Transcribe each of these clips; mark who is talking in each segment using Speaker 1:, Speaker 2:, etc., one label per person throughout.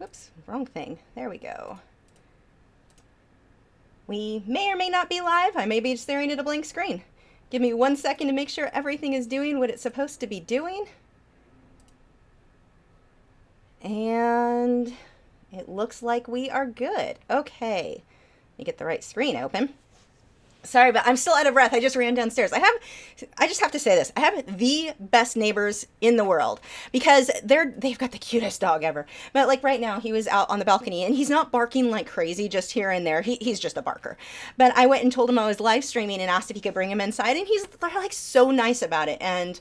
Speaker 1: Whoops, wrong thing. There we go. We may or may not be live. I may be staring at a blank screen. Give me 1 second to make sure everything is doing what it's supposed to be doing. And it looks like we are good. Okay, let me get the right screen open. Sorry, but I'm still out of breath. I just ran downstairs. I just have to say this. I have the best neighbors in the world because they've got the cutest dog ever. But like right now, he was out on the balcony and he's not barking like crazy just here and there. He's just a barker. But I went and told him I was live streaming and asked if he could bring him inside, and they're like so nice about it. And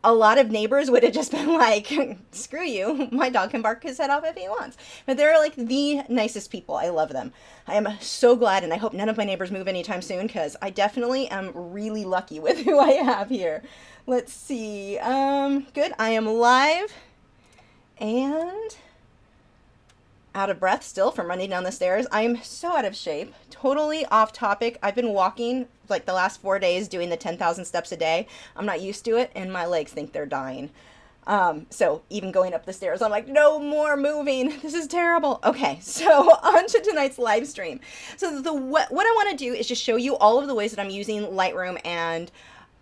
Speaker 1: a lot of neighbors would have just been like, screw you, my dog can bark his head off if he wants. But they're like the nicest people. I love them. I am so glad, and I hope none of my neighbors move anytime soon because I definitely am really lucky with who I have here. Let's see. Good. I am live and out of breath still from running down the stairs. I'm so out of shape, totally off topic. I've been walking like the last 4 days doing the 10,000 steps a day. I'm not used to it and my legs think they're dying. So even going up the stairs, I'm like, no more moving. This is terrible. Okay, so on to tonight's live stream. So what I want to do is just show you all of the ways that I'm using Lightroom and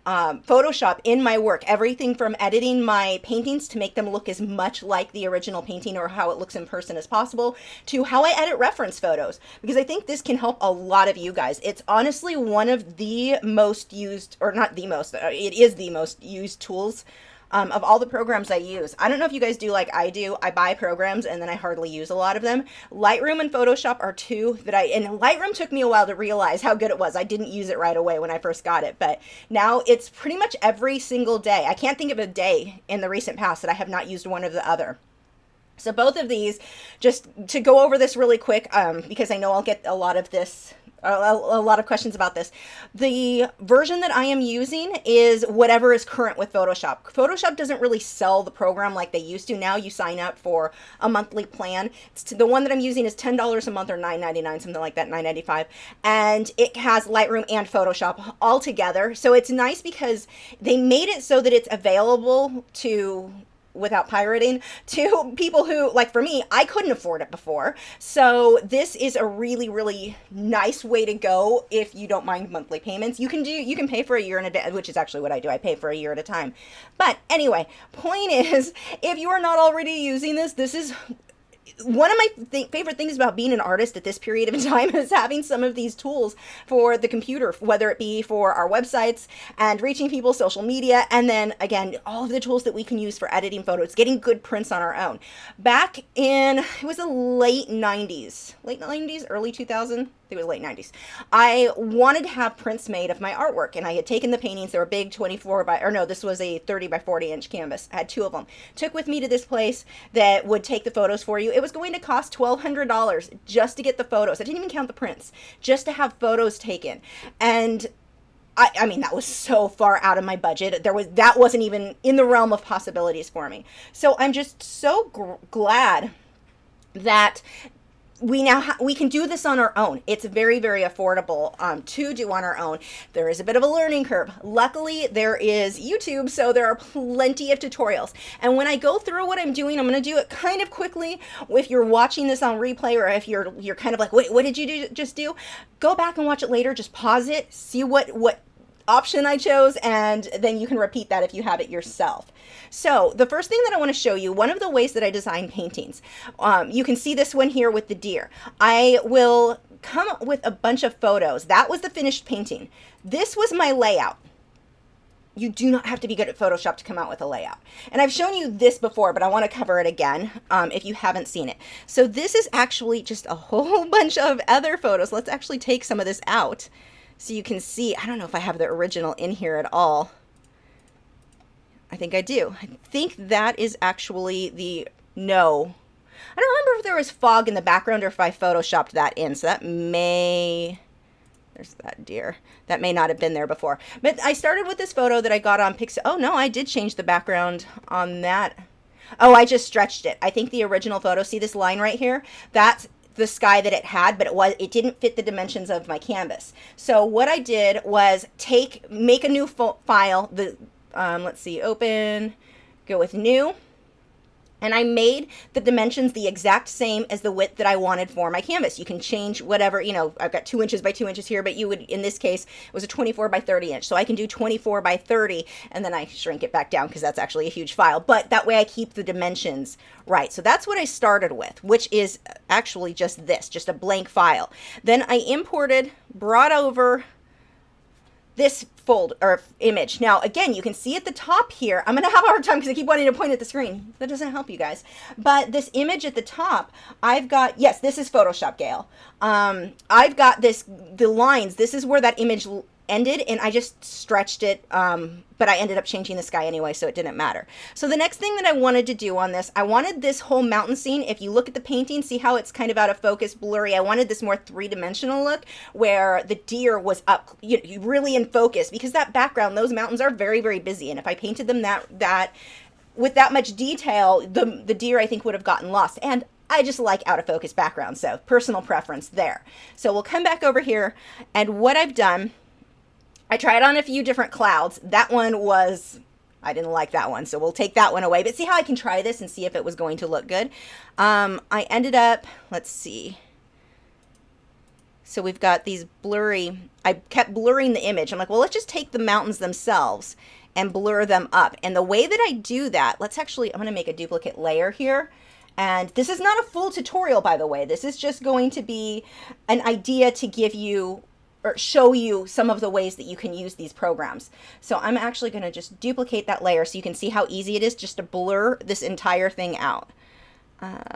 Speaker 1: Photoshop in my work. Everything from editing my paintings to make them look as much like the original painting or how it looks in person as possible, to how I edit reference photos, because I think this can help a lot of you guys. It's honestly one of the most used, or not the most, it is the most used tools of all the programs I use. I don't know if you guys do like I do. I buy programs and then I hardly use a lot of them. Lightroom and Photoshop are two that and Lightroom took me a while to realize how good it was. I didn't use it right away when I first got it, but now it's pretty much every single day. I can't think of a day in the recent past that I have not used one or the other. So both of these, just to go over this really quick, because I know I'll get a lot of questions about this. The version that I am using is whatever is current with Photoshop. Photoshop doesn't really sell the program like they used to. Now you sign up for a monthly plan. The one that I'm using is $10 a month or $9.99, something like that, $9.95. And it has Lightroom and Photoshop all together. So it's nice because they made it so that it's available to, without pirating, to people who, like for me, I couldn't afford it before. So this is a really, really nice way to go if you don't mind monthly payments. You can pay for a year in advance, which is actually what I do. I pay for a year at a time. But anyway, point is, if you are not already using this is one of my favorite things about being an artist at this period of time is having some of these tools for the computer, whether it be for our websites and reaching people, social media, and then again, all of the tools that we can use for editing photos, getting good prints on our own. Back in, it was the late 90s, early 2000. It was late 90s. I wanted to have prints made of my artwork, and I had taken the paintings. They were big this was a 30 by 40 inch canvas. I had two of them. Took with me to this place that would take the photos for you. It was going to cost $1,200 just to get the photos. I didn't even count the prints, just to have photos taken. And I mean, that was so far out of my budget. That wasn't even in the realm of possibilities for me. So I'm just so glad that we can do this on our own. It's very, very affordable to do on our own. There is a bit of a learning curve. Luckily, there is YouTube, so there are plenty of tutorials. And when I go through what I'm doing, I'm going to do it kind of quickly. If you're watching this on replay, or if you're kind of like, wait, what did you just do? Go back and watch it later. Just pause it, see what option I chose, and then you can repeat that if you have it yourself. So the first thing that I want to show you, one of the ways that I design paintings, you can see this one here with the deer. I will come up with a bunch of photos. That was the finished painting. This was my layout. You do not have to be good at Photoshop to come out with a layout. And I've shown you this before, but I want to cover it again if you haven't seen it. So this is actually just a whole bunch of other photos. Let's actually take some of this out so you can see. I don't know if I have the original in here at all. I think I do. I think that is actually no. I don't remember if there was fog in the background or if I Photoshopped that in. So there's that deer. That may not have been there before. But I started with this photo that I got on Pixel. Oh no, I did change the background on that. Oh, I just stretched it. I think the original photo, see this line right here? That's the sky that it had, but it didn't fit the dimensions of my canvas. So what I did was make a new file. Let's see, open, go with new, And I made the dimensions the exact same as the width that I wanted for my canvas. You can change whatever, you know, I've got 2 inches by 2 inches here, but you would, in this case, it was a 24 by 30 inch. So I can do 24 by 30, and then I shrink it back down because that's actually a huge file. But that way I keep the dimensions right. So that's what I started with, which is actually just this, just a blank file. Then I imported, brought over this fold or image. Now, again, you can see at the top here, I'm going to have a hard time because I keep wanting to point at the screen. That doesn't help you guys. But this image at the top, I've got, yes, this is Photoshop, Gail. I've got the lines. This is where that image ended, and I just stretched it, but I ended up changing the sky anyway, so it didn't matter. So the next thing that I wanted to do on this, I wanted this whole mountain scene, if you look at the painting, see how it's kind of out of focus, blurry. I wanted this more three-dimensional look where the deer was up, really in focus, because that background, those mountains are very, very busy, and if I painted them that with that much detail, the deer I think would have gotten lost. And I just like out of focus background, so personal preference there. So we'll come back over here, and what I've done, I tried on a few different clouds. That one was, I didn't like that one, so we'll take that one away. But see how I can try this and see if it was going to look good. I ended up, let's see. So we've got these blurry, I kept blurring the image. I'm like, well, let's just take the mountains themselves and blur them up. And the way that I do that, let's actually, I'm going to make a duplicate layer here. And this is not a full tutorial, by the way. This is just going to be an idea to give you or show you some of the ways that you can use these programs. So I'm actually going to just duplicate that layer so you can see how easy it is just to blur this entire thing out.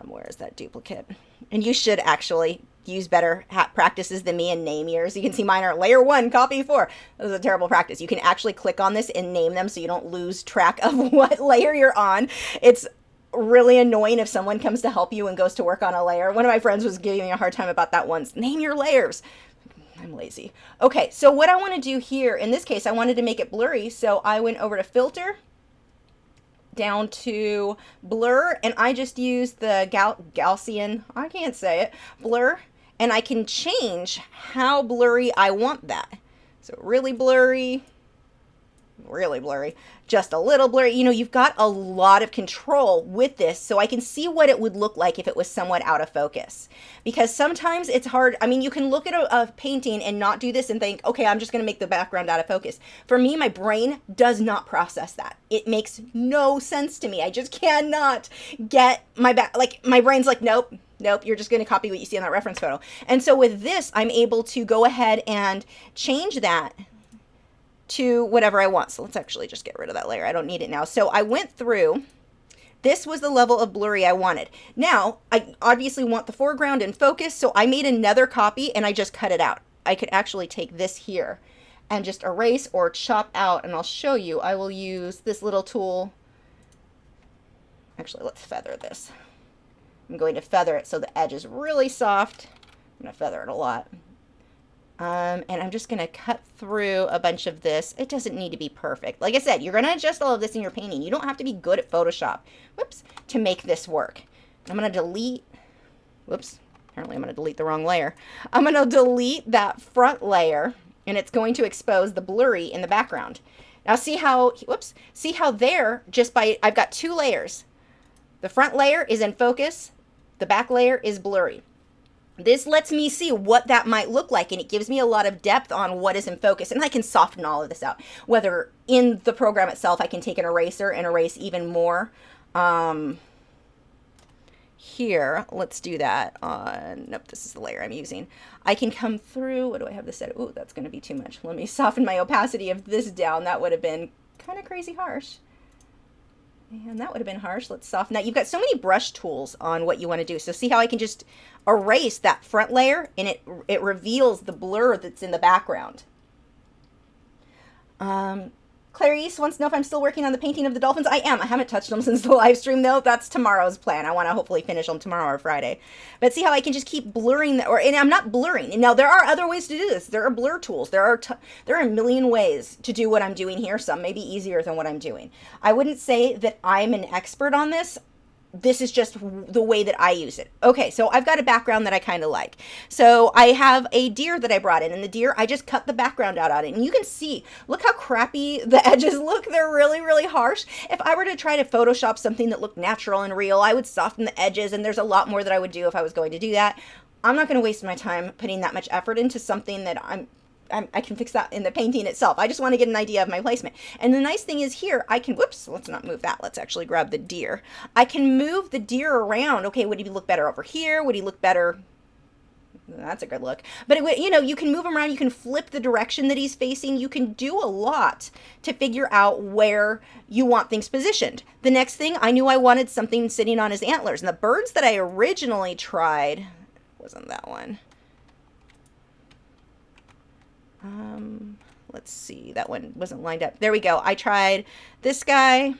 Speaker 1: Where is that duplicate? And you should actually use better practices than me and name yours. You can see mine are layer 1, copy 4. This is a terrible practice. You can actually click on this and name them so you don't lose track of what layer you're on. It's really annoying if someone comes to help you and goes to work on a layer. One of my friends was giving me a hard time about that once. Name your layers. I'm lazy. Okay, so what I want to do here, in this case, I wanted to make it blurry, so I went over to Filter, down to Blur, and I just used the Gaussian, I can't say it, blur, and I can change how blurry I want that. So really blurry, just a little blurry. You know, you've got a lot of control with this, so I can see what it would look like if it was somewhat out of focus. Because sometimes it's hard. I mean, you can look at a painting and not do this and think, okay, I'm just going to make the background out of focus. For me, my brain does not process that. It makes no sense to me. I just cannot get my my brain's like, nope, you're just going to copy what you see in that reference photo. And so with this, I'm able to go ahead and change that to whatever I want. So let's actually just get rid of that layer. I don't need it now. So I went through, this was the level of blurry I wanted. Now, I obviously want the foreground in focus, so I made another copy and I just cut it out. I could actually take this here and just erase or chop out, and I'll show you. I will use this little tool. Actually, let's feather this. I'm going to feather it so the edge is really soft. I'm going to feather it a lot. And I'm just going to cut through a bunch of this. It doesn't need to be perfect. Like I said, you're going to adjust all of this in your painting. You don't have to be good at Photoshop, to make this work. I'm going to delete, apparently I'm going to delete the wrong layer. I'm going to delete that front layer, and it's going to expose the blurry in the background. Now see how, there, I've got 2 layers. The front layer is in focus. The back layer is blurry. This lets me see what that might look like, and it gives me a lot of depth on what is in focus, and I can soften all of this out. Whether in the program itself, I can take an eraser and erase even more. Here, let's do that on, nope, this is the layer I'm using. I can come through, what do I have this set? Ooh, that's going to be too much. Let me soften my opacity of this down. That would have been kind of crazy harsh. And that would have been harsh. Let's soften that. You've got so many brush tools on what you want to do. So see how I can just erase that front layer, and it reveals the blur that's in the background. Clarice wants to know if I'm still working on the painting of the dolphins. I am. I haven't touched them since the live stream, though. That's tomorrow's plan. I want to hopefully finish them tomorrow or Friday. But see how I can just keep blurring, and I'm not blurring. Now, there are other ways to do this. There are blur tools. There are a million ways to do what I'm doing here. Some may be easier than what I'm doing. I wouldn't say that I'm an expert on this. this is just the way that I use it. Okay, so I've got a background that I kind of like. So I have a deer that I brought in, and the deer, I just cut the background out on it. And you can see, look how crappy the edges look. They're really, really harsh. If I were to try to Photoshop something that looked natural and real, I would soften the edges, and there's a lot more that I would do if I was going to do that. I'm not going to waste my time putting that much effort into something that I can fix that in the painting itself. I just want to get an idea of my placement. And the nice thing is here, I can, whoops, let's not move that. Let's actually grab the deer. I can move the deer around. Okay, would he look better over here? Would he look better? That's a good look. But it, you know, you can move him around. You can flip the direction that he's facing. You can do a lot to figure out where you want things positioned. The next thing, I knew I wanted something sitting on his antlers. And the birds that I originally tried, wasn't that one. Let's see, that one wasn't lined up. There we go. I tried this guy.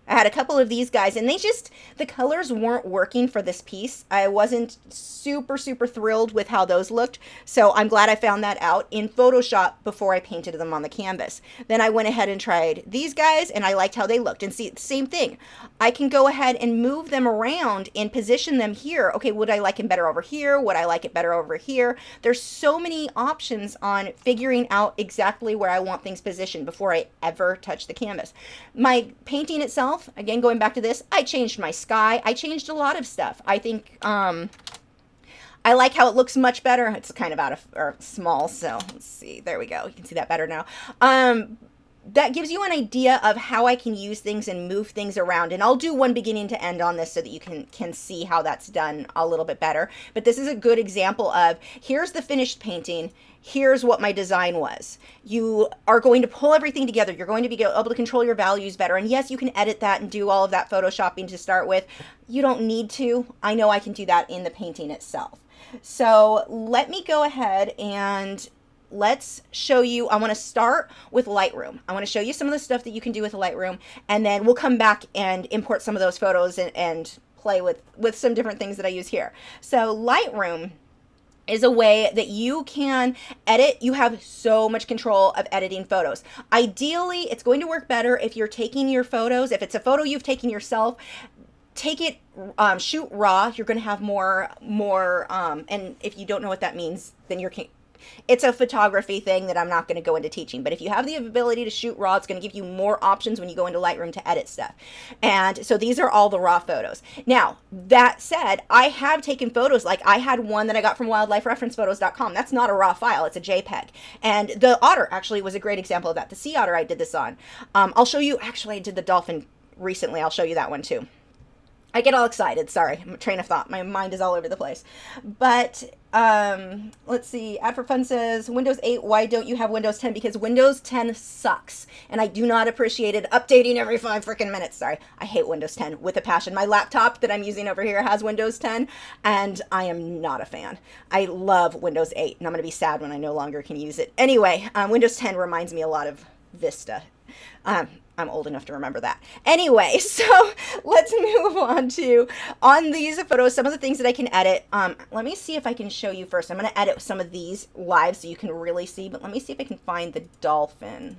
Speaker 1: I had a couple of these guys, and the colors weren't working for this piece. I wasn't super, super thrilled with how those looked, so I'm glad I found that out in Photoshop before I painted them on the canvas. Then I went ahead and tried these guys, and I liked how they looked. And see, same thing. I can go ahead and move them around and position them here. Okay, would I like him better over here? Would I like it better over here? There's so many options on figuring out exactly where I want things positioned before I ever touch the canvas. My painting itself, again, going back to this, I changed my sky. I changed a lot of stuff. I think I like how it looks much better. It's kind of out of, or small, so let's see. There we go. You can see that better now. That gives you an idea of how I can use things and move things around. And I'll do one beginning to end on this so that you can see how that's done a little bit better. But this is a good example of, here's the finished painting. Here's what my design was. You are going to pull everything together. You're going to be able to control your values better. And yes, you can edit that and do all of that Photoshopping to start with. You don't need to. I know I can do that in the painting itself. So let me go ahead and let's show you. I want to start with Lightroom. I want to show you some of the stuff that you can do with Lightroom, and then we'll come back and import some of those photos and play with some different things that I use here. So Lightroom is a way that you can edit. You have so much control of editing photos. Ideally, it's going to work better if you're taking your photos. If it's a photo you've taken yourself, take it, shoot raw. You're going to have more, and if you don't know what that means, then it's a photography thing that I'm not going to go into teaching. But if you have the ability to shoot raw, it's going to give you more options when you go into Lightroom to edit stuff. And so these are all the raw photos. Now, that said, I have taken photos. Like I had one that I got from wildlifereferencephotos.com. That's not a raw file. It's a JPEG. And the otter actually was a great example of that. The sea otter I did this on. I'll show you. Actually, I did the dolphin recently. I'll show you that one too. I get all excited. Sorry, I'm a train of thought. My mind is all over the place. But let's see. Ad for Fun says, Windows 8, why don't you have Windows 10? Because Windows 10 sucks. And I do not appreciate it updating every 5 freaking minutes. Sorry. I hate Windows 10 with a passion. My laptop that I'm using over here has Windows 10, and I am not a fan. I love Windows 8, and I'm going to be sad when I no longer can use it. Anyway, Windows 10 reminds me a lot of Vista. I'm old enough to remember that. Anyway, so let's move on these photos, some of the things that I can edit. Let me see if I can show you first. I'm going to edit some of these live so you can really see, but let me see if I can find the dolphin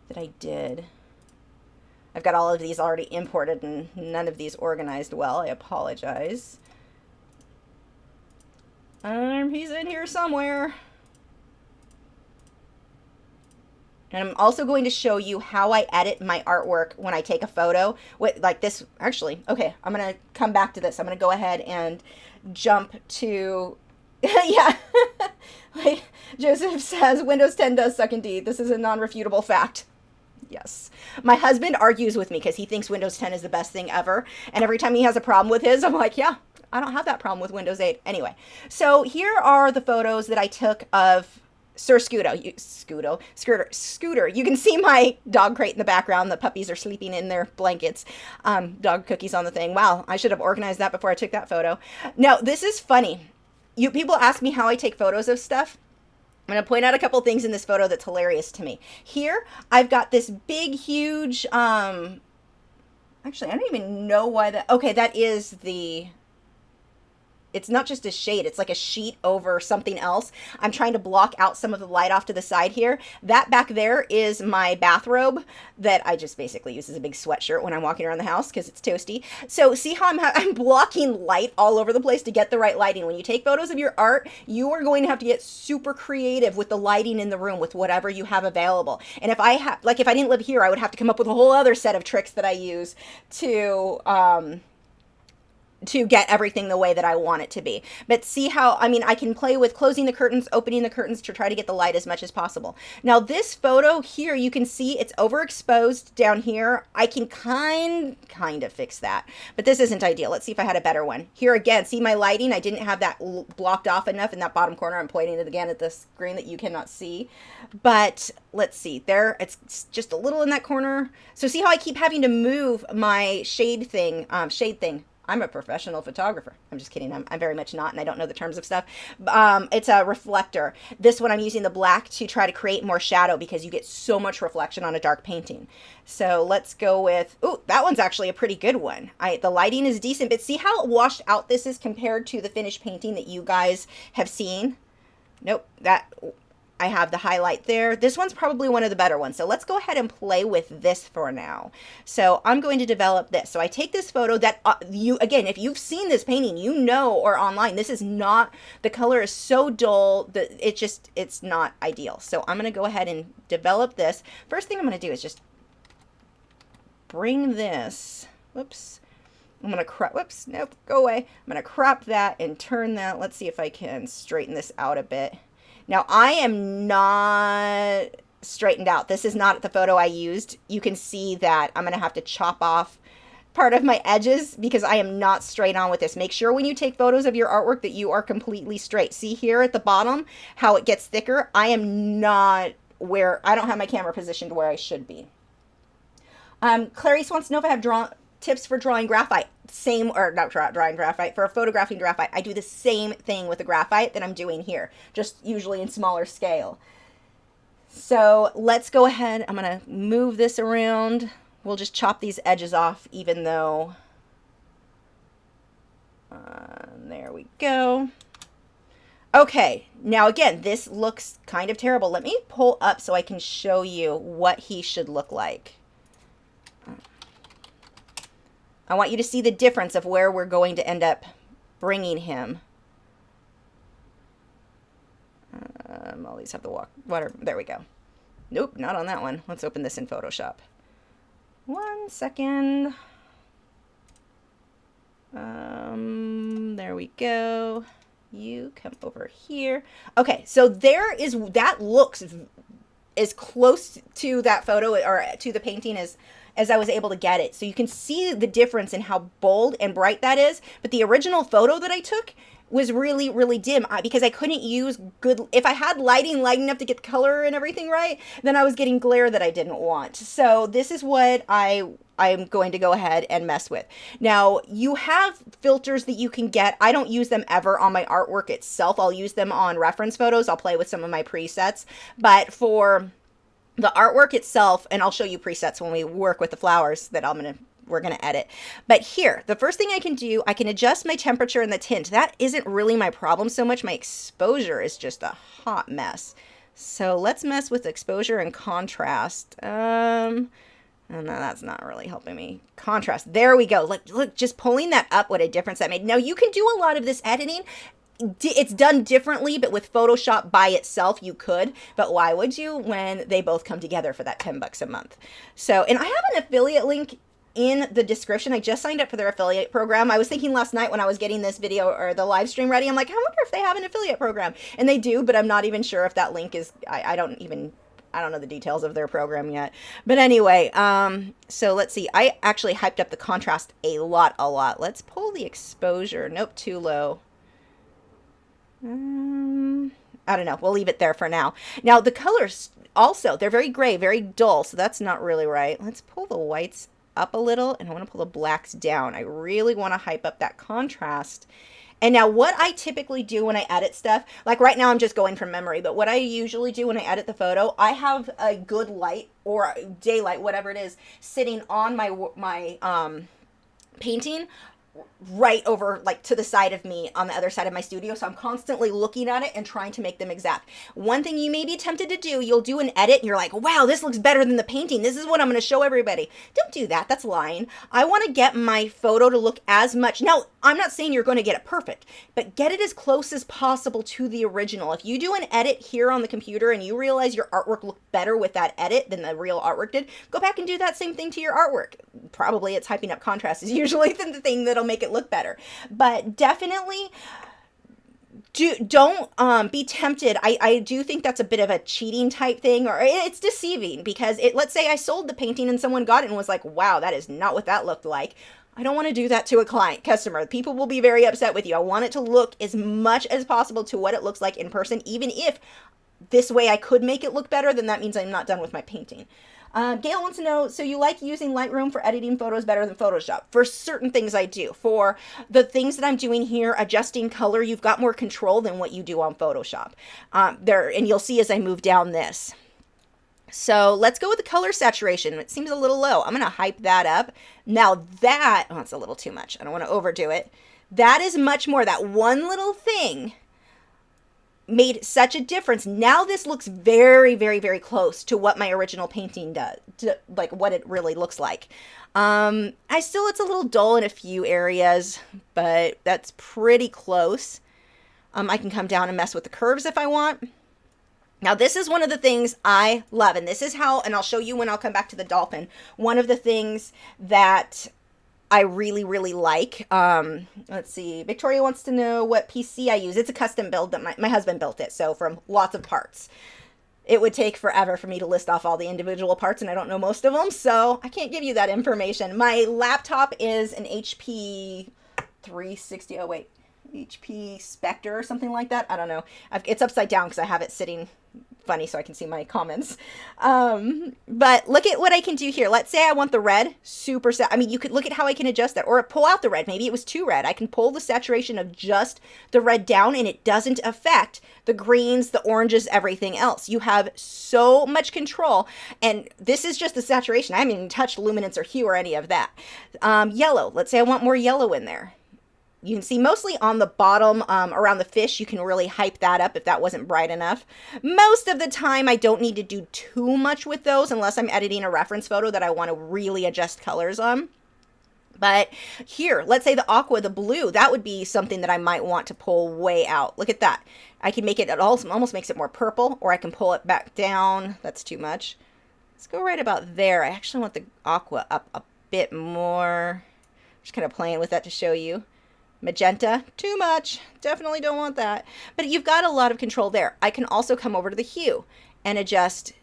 Speaker 1: that I did. I've got all of these already imported and none of these organized well. I apologize. He's in here somewhere. And I'm also going to show you how I edit my artwork when I take a photo with like this. Actually, okay, I'm going to come back to this. I'm going to go ahead and jump to, yeah. Like Joseph says, Windows 10 does suck indeed. This is a non-refutable fact. Yes. My husband argues with me because he thinks Windows 10 is the best thing ever. And every time he has a problem with his, I'm like, yeah, I don't have that problem with Windows 8. Anyway, so here are the photos that I took of Sir Scooter. You can see my dog crate in the background. The puppies are sleeping in their blankets. Dog cookies on the thing. Wow, I should have organized that before I took that photo. Now, this is funny. People ask me how I take photos of stuff. I'm going to point out a couple things in this photo that's hilarious to me. Here, I've got this big, huge, actually, I don't even know why that, okay, that is the, it's not just a shade, it's like a sheet over something else. I'm trying to block out some of the light off to the side here. That back there is my bathrobe that I just basically use as a big sweatshirt when I'm walking around the house because it's toasty. So see how I'm blocking light all over the place to get the right lighting. When you take photos of your art, you are going to have to get super creative with the lighting in the room with whatever you have available. And if I didn't live here, I would have to come up with a whole other set of tricks that I use to get everything the way that I want it to be. But see how, I mean, I can play with closing the curtains, opening the curtains to try to get the light as much as possible. Now this photo here, you can see it's overexposed down here. I can kind of fix that, but this isn't ideal. Let's see if I had a better one. Here again, see my lighting? I didn't have that blocked off enough in that bottom corner. I'm pointing it again at the screen that you cannot see, but let's see there. It's just a little in that corner. So see how I keep having to move my shade thing. I'm a professional photographer. I'm just kidding. I'm very much not, and I don't know the terms of stuff. It's a reflector. This one I'm using the black to try to create more shadow because you get so much reflection on a dark painting. So let's go with, ooh, that one's actually a pretty good one. The lighting is decent, but see how washed out this is compared to the finished painting that you guys have seen? Nope, I have the highlight there. This one's probably one of the better ones. So let's go ahead and play with this for now. So I'm going to develop this. So I take this photo that again, if you've seen this painting, you know, or online, this is not, the color is so dull that it's not ideal. So I'm going to go ahead and develop this. First thing I'm going to do is just bring this, whoops. I'm going to crop, whoops, nope, go away. I'm going to crop that and turn that. Let's see if I can straighten this out a bit. Now, I am not straightened out. This is not the photo I used. You can see that I'm going to have to chop off part of my edges because I am not straight on with this. Make sure when you take photos of your artwork that you are completely straight. See here at the bottom how it gets thicker? I am not where, I don't have my camera positioned where I should be. Clarice wants to know if I have tips for drawing graphite. Same, or not drawing graphite, for photographing graphite. I do the same thing with the graphite that I'm doing here, just usually in smaller scale. So let's go ahead. I'm going to move this around. We'll just chop these edges off, even though, there we go. Okay, now again, this looks kind of terrible. Let me pull up so I can show you what he should look like. I want you to see the difference of where we're going to end up bringing him. All these have the water. There we go. Nope, not on that one. Let's open this in Photoshop. 1 second. There we go. You come over here. Okay, so that looks as close to that photo or to the painting as I was able to get it. So you can see the difference in how bold and bright that is. But the original photo that I took was really, really dim because I couldn't use good, if I had light enough to get the color and everything right, then I was getting glare that I didn't want. So this is what I'm going to go ahead and mess with. Now, you have filters that you can get. I don't use them ever on my artwork itself. I'll use them on reference photos. I'll play with some of my presets. But for the artwork itself, and I'll show you presets when we work with the flowers that we're going to edit. But here, the first thing I can do, I can adjust my temperature and the tint. That isn't really my problem so much. My exposure is just a hot mess. So let's mess with exposure and contrast. And no, that's not really helping me. Contrast. There we go. Look, just pulling that up, what a difference that made. Now, you can do a lot of this editing. It's done differently, but with Photoshop by itself, you could. But why would you when they both come together for that $10 a month? So, and I have an affiliate link in the description. I just signed up for their affiliate program. I was thinking last night when I was getting this video or the live stream ready, I'm like, I wonder if they have an affiliate program. And they do, but I'm not even sure if that link is, I don't know the details of their program yet. But anyway, so let's see. I actually hyped up the contrast a lot. Let's pull the exposure. Nope, too low. I don't know. We'll leave it there for now. Now, the colors also, they're very gray, very dull, so that's not really right. Let's pull the whites up a little, and I want to pull the blacks down. I really want to hype up that contrast. And now what I typically do when I edit stuff, like right now I'm just going from memory, but what I usually do when I edit the photo, I have a good light or daylight, whatever it is, sitting on my painting right over like to the side of me on the other side of my studio. So I'm constantly looking at it and trying to make them exact. One thing you may be tempted to do, you'll do an edit and you're like, wow, this looks better than the painting. This is what I'm going to show everybody. Don't do that. That's lying. I want to get my photo to look as much. Now, I'm not saying you're going to get it perfect, but get it as close as possible to the original. If you do an edit here on the computer and you realize your artwork looked better with that edit than the real artwork did, go back and do that same thing to your artwork. Probably it's hyping up contrast is usually the thing that'll make it look better. But definitely don't be tempted. I do think that's a bit of a cheating type thing, or it's deceiving, because let's say I sold the painting and someone got it and was like, wow, that is not what that looked like. I don't want to do that to a customer. People will be very upset with you. I want it to look as much as possible to what it looks like in person. Even if this way I could make it look better, then that means I'm not done with my painting. Gail wants to know, so you like using Lightroom for editing photos better than Photoshop? For certain things I do. For the things that I'm doing here, adjusting color, you've got more control than what you do on Photoshop. And you'll see as I move down this. So let's go with the color saturation. It seems a little low. I'm going to hype that up. Now that, oh, it's a little too much. I don't want to overdo it. That is much more. That one little thing made such a difference. Now this looks very, very, very close to what my original painting does, like what it really looks like. It's a little dull in a few areas, but that's pretty close. I can come down and mess with the curves if I want. Now, this is one of the things I love, and this is how, and I'll show you when I'll come back to the dolphin, one of the things that I really, really like. Let's see. Victoria wants to know what PC I use. It's a custom build that my husband built it, so from lots of parts. It would take forever for me to list off all the individual parts, and I don't know most of them, so I can't give you that information. My laptop is an HP 360, HP Spectre or something like that. I don't know. It's upside down because I have it sitting funny so I can see my comments. But look at what I can do here. Let's say I want the red super set. I mean, you could look at how I can adjust that, or pull out the red. Maybe it was too red. I can pull the saturation of just the red down and it doesn't affect the greens, the oranges, everything else. You have so much control. And this is just the saturation. I haven't even touched luminance or hue or any of that. Yellow. Let's say I want more yellow in there. You can see mostly on the bottom around the fish, you can really hype that up if that wasn't bright enough. Most of the time, I don't need to do too much with those unless I'm editing a reference photo that I want to really adjust colors on. But here, let's say the aqua, the blue, that would be something that I might want to pull way out. Look at that. I can make it, almost makes it more purple, or I can pull it back down. That's too much. Let's go right about there. I actually want the aqua up a bit more. Just kind of playing with that to show you. Magenta, too much. Definitely don't want that. But you've got a lot of control there. I can also come over to the hue and adjust.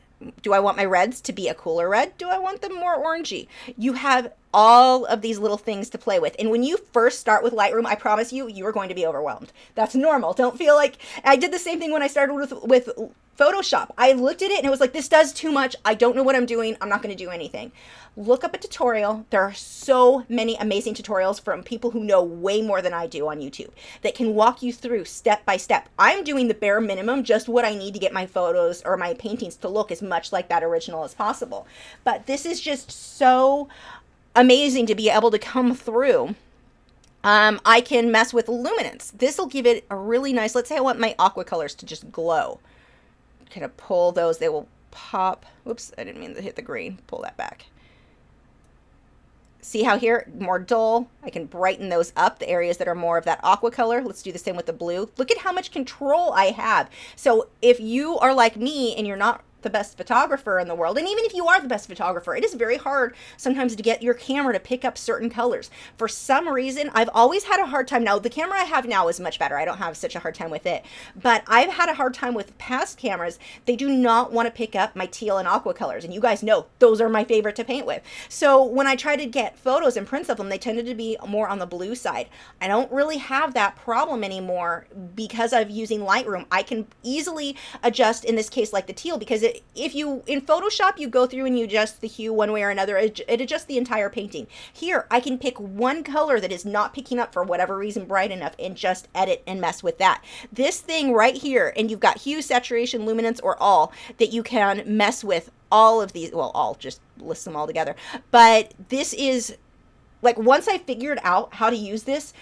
Speaker 1: Do I want my reds to be a cooler red? Do I want them more orangey? You have all of these little things to play with. And when you first start with Lightroom, I promise you, you are going to be overwhelmed. That's normal. Don't feel like, I did the same thing when I started with Photoshop. I looked at it and it was like, this does too much. I don't know what I'm doing. I'm not going to do anything. Look up a tutorial. There are so many amazing tutorials from people who know way more than I do on YouTube that can walk you through step by step. I'm doing the bare minimum, just what I need to get my photos or my paintings to look as much like that original as possible. But this is just so amazing to be able to come through. I can mess with luminance. This will give it a really nice, let's say I want my aqua colors to just glow. Kind of pull those, they will pop. Whoops, I didn't mean to hit the green. Pull that back. See how here, more dull, I can brighten those up, the areas that are more of that aqua color. Let's do the same with the blue. Look at how much control I have. So if you are like me and you're not the best photographer in the world, and even if you are the best photographer, it is very hard sometimes to get your camera to pick up certain colors. For some reason, I've always had a hard time. Now, the camera I have now is much better. I don't have such a hard time with it, but I've had a hard time with past cameras. They do not want to pick up my teal and aqua colors, and you guys know those are my favorite to paint with. So when I try to get photos and prints of them, they tended to be more on the blue side. I don't really have that problem anymore because of using Lightroom. I can easily adjust, in this case, like the teal, because if you, in Photoshop, you go through and you adjust the hue one way or another, it adjusts the entire painting. Here, I can pick one color that is not picking up for whatever reason bright enough and just edit and mess with that. This thing right here, and you've got hue, saturation, luminance, or all, that you can mess with all of these, well, all, just list them all together. But this is like once I figured out how to use this,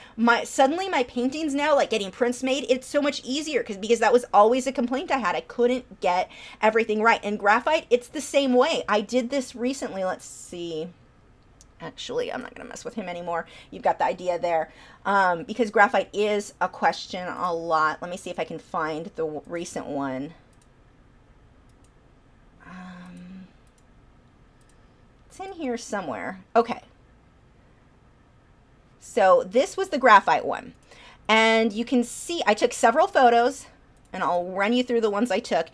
Speaker 1: suddenly my paintings now, like getting prints made, it's so much easier because that was always a complaint I had. I couldn't get everything right. And graphite, it's the same way. I did this recently. Let's see. Actually, I'm not going to mess with him anymore. You've got the idea there. Because graphite is a question a lot. Let me see if I can find the recent one. It's in here somewhere. Okay. So this was the graphite one. And you can see I took several photos, and I'll run you through the ones I took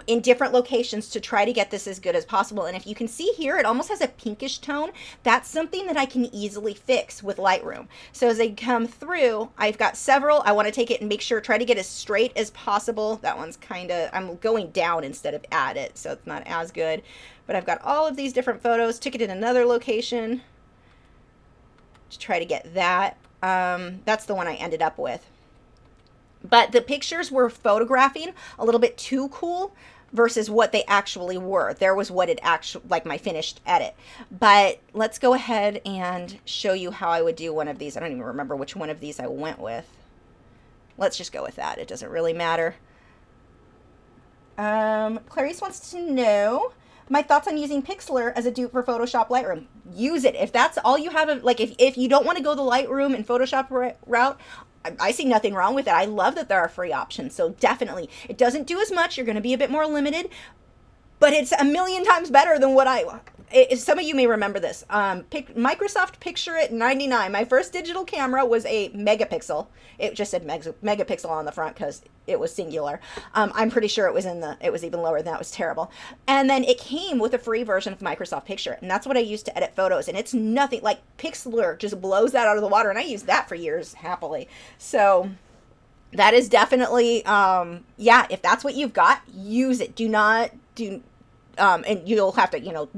Speaker 1: in different locations to try to get this as good as possible. And if you can see here, it almost has a pinkish tone. That's something that I can easily fix with Lightroom. So as I come through, I've got several. I want to take it and make sure, try to get as straight as possible. That one's kind of, I'm going down instead of at it, so it's not as good. But I've got all of these different photos, took it in another location to try to get that. That's the one I ended up with. But the pictures were photographing a little bit too cool versus what they actually were. There was what it actually, like my finished edit. But let's go ahead and show you how I would do one of these. I don't even remember which one of these I went with. Let's just go with that. It doesn't really matter. Clarice wants to know my thoughts on using Pixlr as a dupe for Photoshop Lightroom. Use it. If that's all you have, like if you don't want to go the Lightroom and Photoshop route, I see nothing wrong with it. I love that there are free options. So definitely, it doesn't do as much. You're going to be a bit more limited, but it's a million times better than what some of you may remember this. Microsoft Picture It 99. My first digital camera was a megapixel. It just said megapixel on the front because it was singular. I'm pretty sure it was even lower than that. It was terrible. And then it came with a free version of Microsoft Picture It, and that's what I used to edit photos. And it's nothing like Pixlr just blows that out of the water, and I used that for years happily. So that is definitely yeah. If that's what you've got, use it. And you'll have to,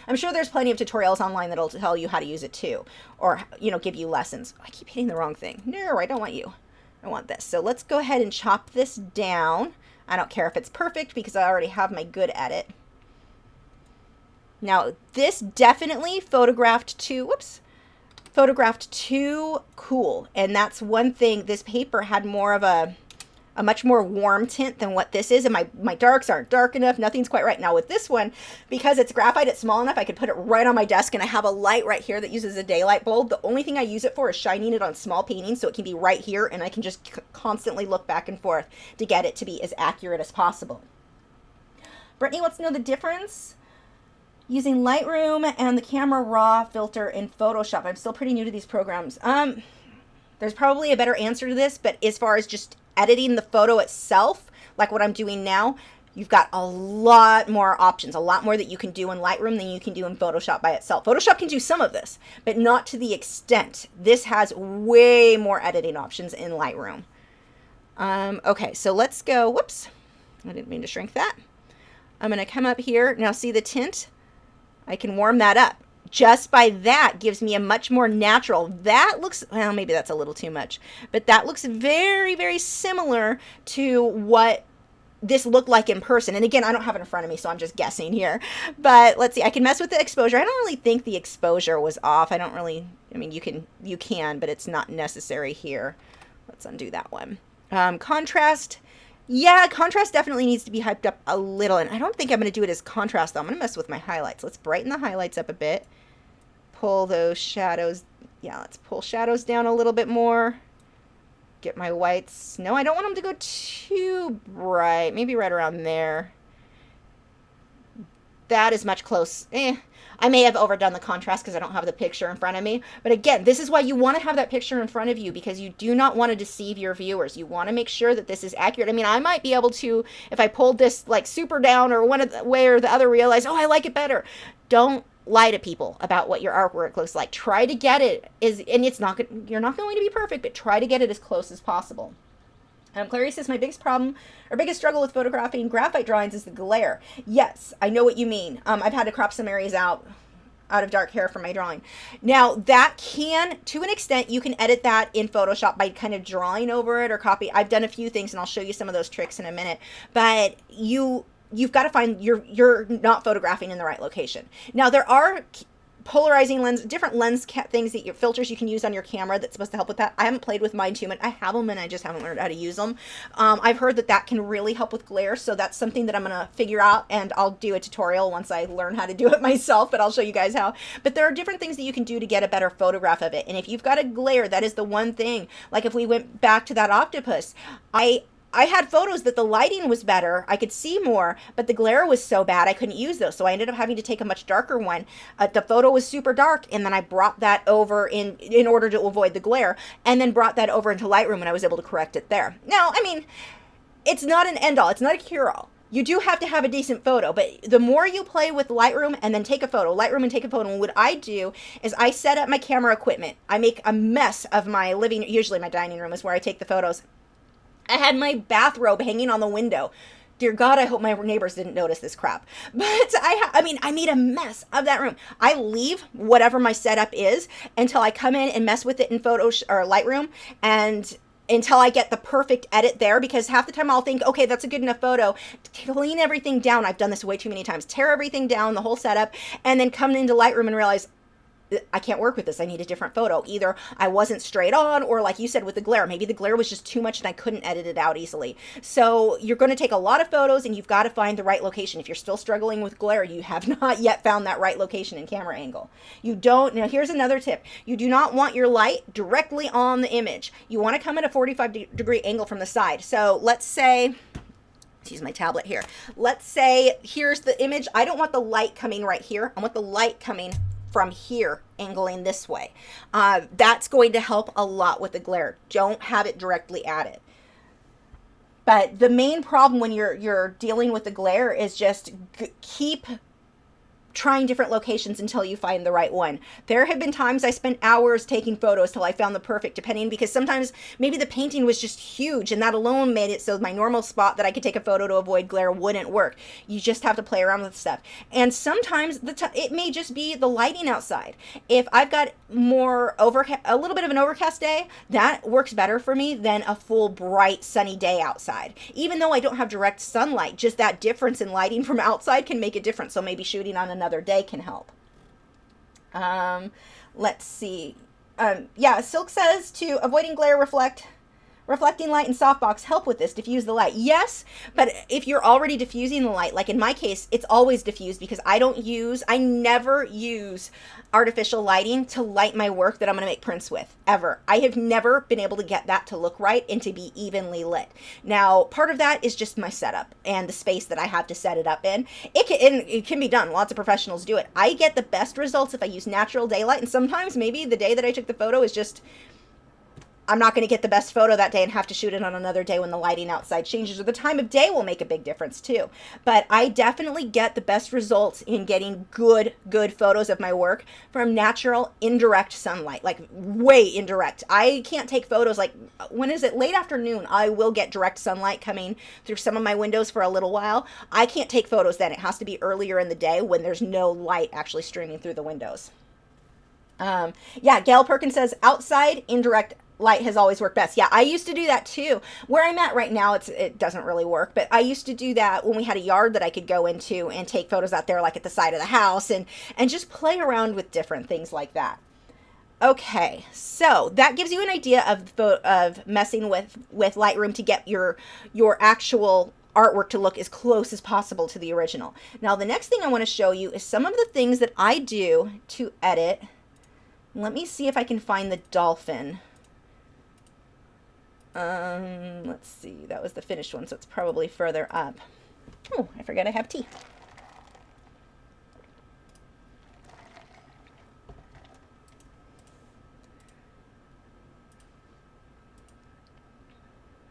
Speaker 1: I'm sure there's plenty of tutorials online that'll tell you how to use it too, or, give you lessons. I keep hitting the wrong thing. No, I don't want you. I want this. So let's go ahead and chop this down. I don't care if it's perfect because I already have my good edit. Now, this definitely photographed too cool. And that's one thing. This paper had more of a much more warm tint than what this is, and my darks aren't dark enough. Nothing's quite right. Now with this one, because it's graphite, it's small enough, I could put it right on my desk, and I have a light right here that uses a daylight bulb. The only thing I use it for is shining it on small paintings, so it can be right here, and I can just constantly look back and forth to get it to be as accurate as possible. Brittany wants to know the difference using Lightroom and the Camera Raw filter in Photoshop. I'm still pretty new to these programs. There's probably a better answer to this, but as far as just editing the photo itself, like what I'm doing now, you've got a lot more options, a lot more that you can do in Lightroom than you can do in Photoshop by itself. Photoshop can do some of this, but not to the extent. This has way more editing options in Lightroom. Okay, so let's go. Whoops, I didn't mean to shrink that. I'm going to come up here. Now see the tint? I can warm that up. Just by that gives me a much more natural, that looks, well, maybe that's a little too much, but that looks very, very similar to what this looked like in person. And again, I don't have it in front of me, so I'm just guessing here. But let's see, I can mess with the exposure. I don't really think the exposure was off. I mean, you can, but it's not necessary here. Let's undo that one. Contrast. Yeah, contrast definitely needs to be hyped up a little, and I don't think I'm going to do it as contrast, though. I'm going to mess with my highlights. Let's brighten the highlights up a bit. Pull those shadows. Yeah, let's pull shadows down a little bit more. Get my whites. No, I don't want them to go too bright. Maybe right around there. That is much close. I may have overdone the contrast because I don't have the picture in front of me. But again, this is why you want to have that picture in front of you, because you do not want to deceive your viewers. You want to make sure that this is accurate. I mean, I might be able to, if I pulled this like super down or one way or the other, realize, oh, I like it better. Don't lie to people about what your artwork looks like. Try to get it and you're not going to be perfect, but try to get it as close as possible. Clarice says, my biggest problem or biggest struggle with photographing graphite drawings is the glare. Yes, I know what you mean. I've had to crop some areas out of dark hair for my drawing. Now that can, to an extent, you can edit that in Photoshop by kind of drawing over it or copy. I've done a few things and I'll show you some of those tricks in a minute, but you've got to find you're not photographing in the right location. Now there are polarizing lens, different lens things that your filters you can use on your camera that's supposed to help with that. I haven't played with mine too much. I have them and I just haven't learned how to use them. I've heard that that can really help with glare, so that's something that I'm going to figure out, and I'll do a tutorial once I learn how to do it myself, but I'll show you guys how. But there are different things that you can do to get a better photograph of it, and if you've got a glare, that is the one thing. Like if we went back to that octopus, I had photos that the lighting was better, I could see more, but the glare was so bad I couldn't use those, so I ended up having to take a much darker one. The photo was super dark, and then I brought that over in order to avoid the glare, and then brought that over into Lightroom, and I was able to correct it there. Now, I mean, it's not an end-all, it's not a cure-all. You do have to have a decent photo, but the more you play with Lightroom and then take a photo, Lightroom and take a photo, and what I do is I set up my camera equipment. I make a mess of my usually my dining room is where I take the photos. I had my bathrobe hanging on the window. Dear God, I hope my neighbors didn't notice this crap. But I mean, I made a mess of that room. I leave whatever my setup is until I come in and mess with it in Lightroom, and until I get the perfect edit there, because half the time I'll think, okay, that's a good enough photo. Clean everything down. I've done this way too many times. Tear everything down, the whole setup, and then come into Lightroom and realize, I can't work with this. I need a different photo. Either I wasn't straight on, or like you said with the glare, maybe the glare was just too much and I couldn't edit it out easily. So you're going to take a lot of photos, and you've got to find the right location. If you're still struggling with glare, you have not yet found that right location and camera angle. Now here's another tip. You do not want your light directly on the image. You want to come at a 45-degree angle from the side. So let's say, let's use my tablet here. Let's say here's the image. I don't want the light coming right here. I want the light coming from here, angling this way. That's going to help a lot with the glare. Don't have it directly at it. But the main problem when you're dealing with the glare is just keep trying different locations until you find the right one. There have been times I spent hours taking photos till I found the perfect, because sometimes maybe the painting was just huge, and that alone made it so my normal spot that I could take a photo to avoid glare wouldn't work. You just have to play around with stuff. And sometimes it may just be the lighting outside. If I've got a little bit of an overcast day, that works better for me than a full bright sunny day outside. Even though I don't have direct sunlight, just that difference in lighting from outside can make a difference. So maybe shooting on another day can help. Let's see. Yeah, Silk says to avoiding glare, reflecting light and softbox help with this. Diffuse the light. Yes, but if you're already diffusing the light, like in my case, it's always diffused, because I never use artificial lighting to light my work that I'm going to make prints with, ever. I have never been able to get that to look right and to be evenly lit. Now, part of that is just my setup and the space that I have to set it up in. It can be done. Lots of professionals do it. I get the best results if I use natural daylight, and sometimes maybe the day that I took the photo is just, I'm not going to get the best photo that day and have to shoot it on another day when the lighting outside changes, or the time of day will make a big difference too. But I definitely get the best results in getting good photos of my work from natural indirect sunlight, like way indirect. I can't take photos like, when is it? Late afternoon, I will get direct sunlight coming through some of my windows for a little while. I can't take photos then. It has to be earlier in the day when there's no light actually streaming through the windows. Yeah, Gail Perkins says outside indirect light has always worked best. Yeah, I used to do that too. Where I'm at right now, it doesn't really work, but I used to do that when we had a yard that I could go into and take photos out there, like at the side of the house, and just play around with different things like that. Okay, so that gives you an idea of messing with Lightroom to get your actual artwork to look as close as possible to the original. Now, the next thing I want to show you is some of the things that I do to edit. Let me see if I can find the dolphin. Let's see, that was the finished one, so it's probably further up. Oh, I forgot I have tea.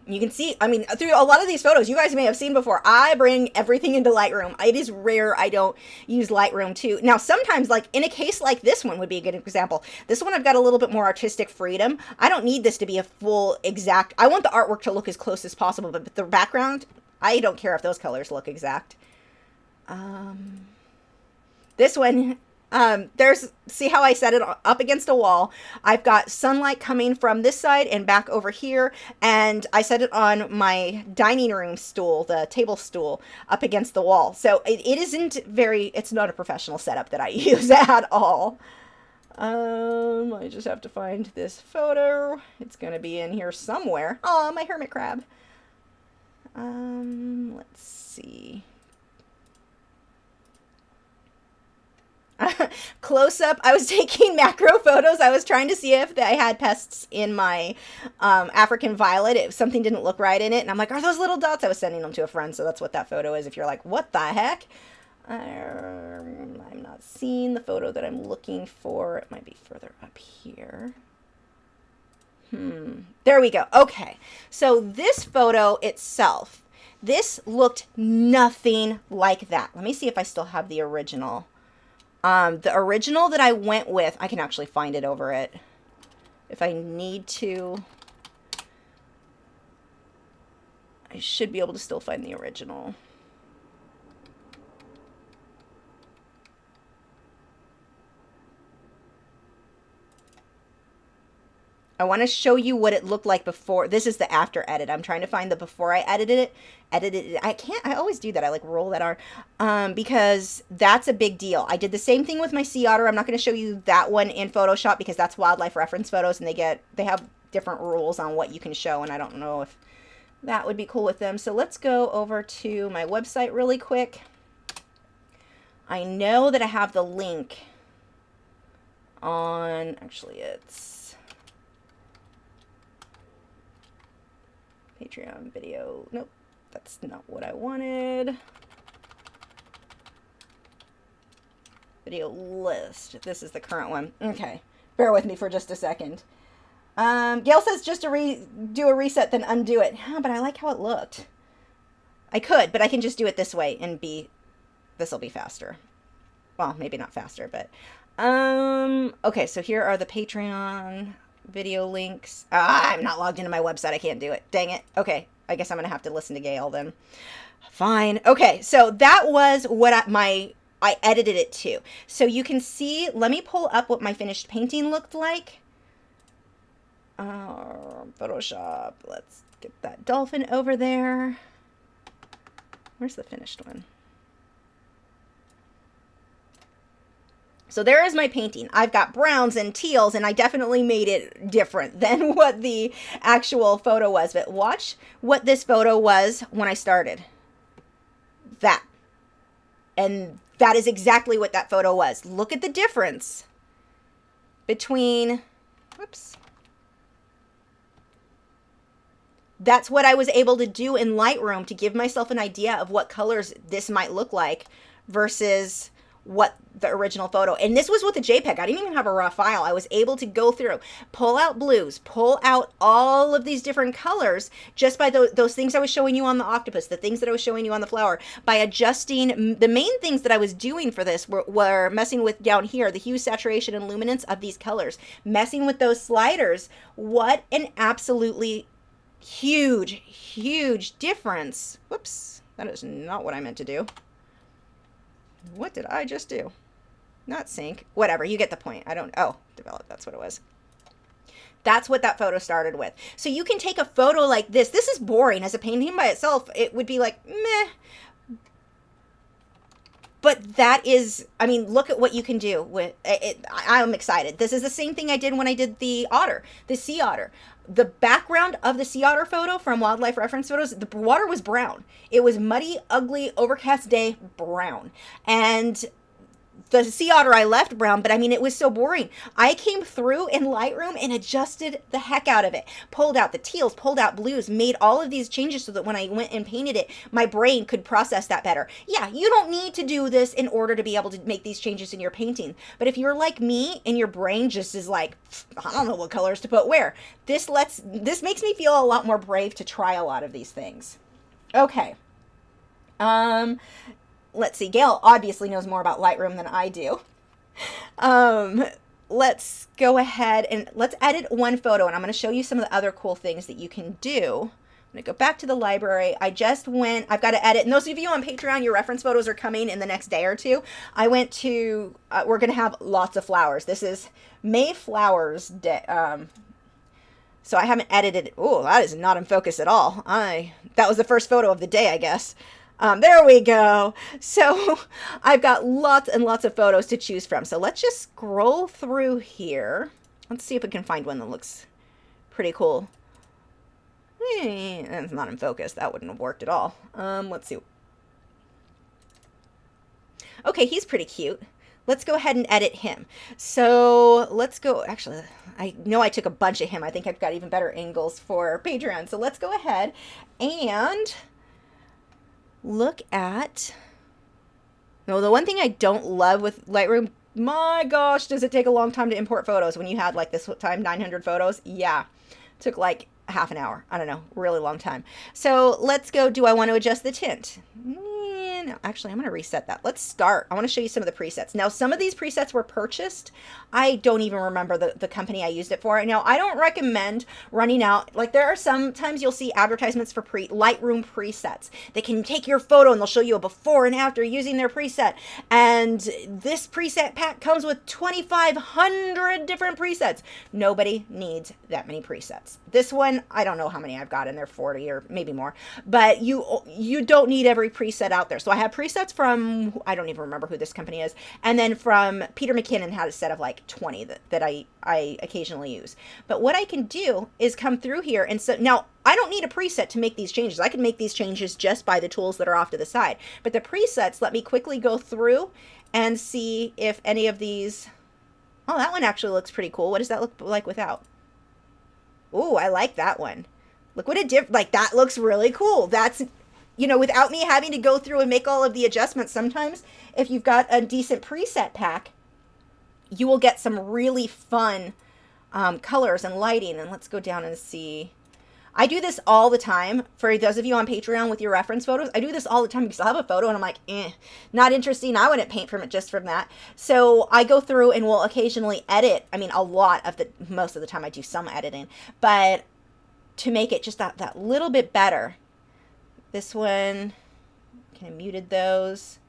Speaker 1: You can see, I mean, through a lot of these photos, you guys may have seen before, I bring everything into Lightroom. It is rare I don't use Lightroom too. Now, sometimes, like in a case like this one would be a good example. This one, I've got a little bit more artistic freedom. I don't need this to be a full exact, I want the artwork to look as close as possible, but the background, I don't care if those colors look exact. This one, See how I set it up against a wall? I've got sunlight coming from this side and back over here, and I set it on my dining room stool, the table stool, up against the wall. So it isn't it's not a professional setup that I use at all. I just have to find this photo. It's gonna be in here somewhere. Oh, my hermit crab. Let's see. Close up. I was taking macro photos. I was trying to see if I had pests in my African violet. If something didn't look right in it, and I'm like, are those little dots? I was sending them to a friend, so that's what that photo is. If you're like, what the heck? I'm not seeing the photo that I'm looking for. It might be further up here. There we go. Okay. So this photo itself, this looked nothing like that. Let me see if I still have the original. The original that I went with, I can actually find it over it if I need to. I should be able to still find the original. I want to show you what it looked like before. This is the after edit. I'm trying to find the before I edited it. I always do that. I like roll that R because that's a big deal. I did the same thing with my sea otter. I'm not going to show you that one in Photoshop because that's wildlife reference photos, and they have different rules on what you can show, and I don't know if that would be cool with them. So let's go over to my website really quick. I know that I have the link on, actually it's Patreon video. Nope, that's not what I wanted. Video list. This is the current one. Okay, bear with me for just a second. Gail says just to do a reset, then undo it. Yeah, but I like how it looked. I could, but I can just do it this way and this will be faster. Well, maybe not faster, but okay, so here are the Patreon video links. I'm not logged into my website. I can't do it. Dang it. Okay, I guess I'm gonna have to listen to Gail then. Fine. Okay, so that was what I edited it to. So you can see, let me pull up what my finished painting looked like. Photoshop. Let's get that dolphin over there. Where's the finished one? So there is my painting. I've got browns and teals, and I definitely made it different than what the actual photo was. But watch what this photo was when I started. That. And that is exactly what that photo was. Look at the difference between, whoops. That's what I was able to do in Lightroom to give myself an idea of what colors this might look like versus what the original photo. And this was with a JPEG. I didn't even have a raw file. I was able to go through, pull out blues, pull out all of these different colors just by those things I was showing you on the octopus, the things that I was showing you on the flower, by adjusting. The main things that I was doing for this were messing with down here, the hue, saturation, and luminance of these colors, messing with those sliders. What an absolutely huge difference. Whoops, that is not what I meant to do. What did I just do? Not sync. Whatever, you get the point. Develop, that's what it was. That's what that photo started with. So you can take a photo like this. This is boring. As a painting by itself, it would be like, meh. But that is, I mean, look at what you can do with it. I'm excited. This is the same thing I did when I did the otter, the sea otter. The background of the sea otter photo from wildlife reference photos, the water was brown. It was muddy, ugly, overcast day brown. And the sea otter I left brown, but I mean, it was so boring. I came through in Lightroom and adjusted the heck out of it. Pulled out the teals, pulled out blues, made all of these changes so that when I went and painted it, my brain could process that better. Yeah, you don't need to do this in order to be able to make these changes in your painting. But if you're like me and your brain just is like, I don't know what colors to put where, this makes me feel a lot more brave to try a lot of these things. Okay. Let's see, Gail obviously knows more about Lightroom than I do. Let's go ahead and let's edit one photo, and I'm going to show you some of the other cool things that you can do I'm going to go back to the library. I've got to edit. And those of you on Patreon, your reference photos are coming in the next day or two. I went to, we're going to have lots of flowers. This is Mayflowers Day. So I haven't edited. Oh, that is not in focus at all. That was the first photo of the day, I guess. There we go. So I've got lots and lots of photos to choose from. So let's just scroll through here. Let's see if we can find one that looks pretty cool. It's not in focus. That wouldn't have worked at all. Let's see. Okay, he's pretty cute. Let's go ahead and edit him. So let's go. Actually, I know I took a bunch of him. I think I've got even better angles for Patreon. So let's go ahead and look at. No, the one thing I don't love with Lightroom, my gosh, does it take a long time to import photos when you had like this time 900 photos? Yeah, it took like half an hour. I don't know, really long time. So let's go. Do I want to adjust the tint? No, actually, I'm going to reset that. Let's start. I want to show you some of the presets. Now, some of these presets were purchased. I don't even remember the company I used it for. Now, I don't recommend running out. Like, there are sometimes you'll see advertisements for Lightroom presets. They can take your photo and they'll show you a before and after using their preset. And this preset pack comes with 2,500 different presets. Nobody needs that many presets. This one, I don't know how many I've got in there, 40 or maybe more. But you don't need every preset out there. So I have presets from, I don't even remember who this company is. And then from Peter McKinnon had a set of like 20 that I occasionally use. But what I can do is come through here. And so now I don't need a preset to make these changes. I can make these changes just by the tools that are off to the side. But the presets let me quickly go through and see if any of these, oh, that one actually looks pretty cool. What does that look like without? Ooh, I like that one. Look what it did. Like, that looks really cool. That's, you know, without me having to go through and make all of the adjustments. Sometimes if you've got a decent preset pack, you will get some really fun colors and lighting. And let's go down and see. I do this all the time. For those of you on Patreon with your reference photos, I do this all the time because I'll have a photo and I'm like, not interesting. I wouldn't paint from it just from that. So I go through and will occasionally edit. I mean, most of the time I do some editing, but to make it just that little bit better. This one, kind of muted those.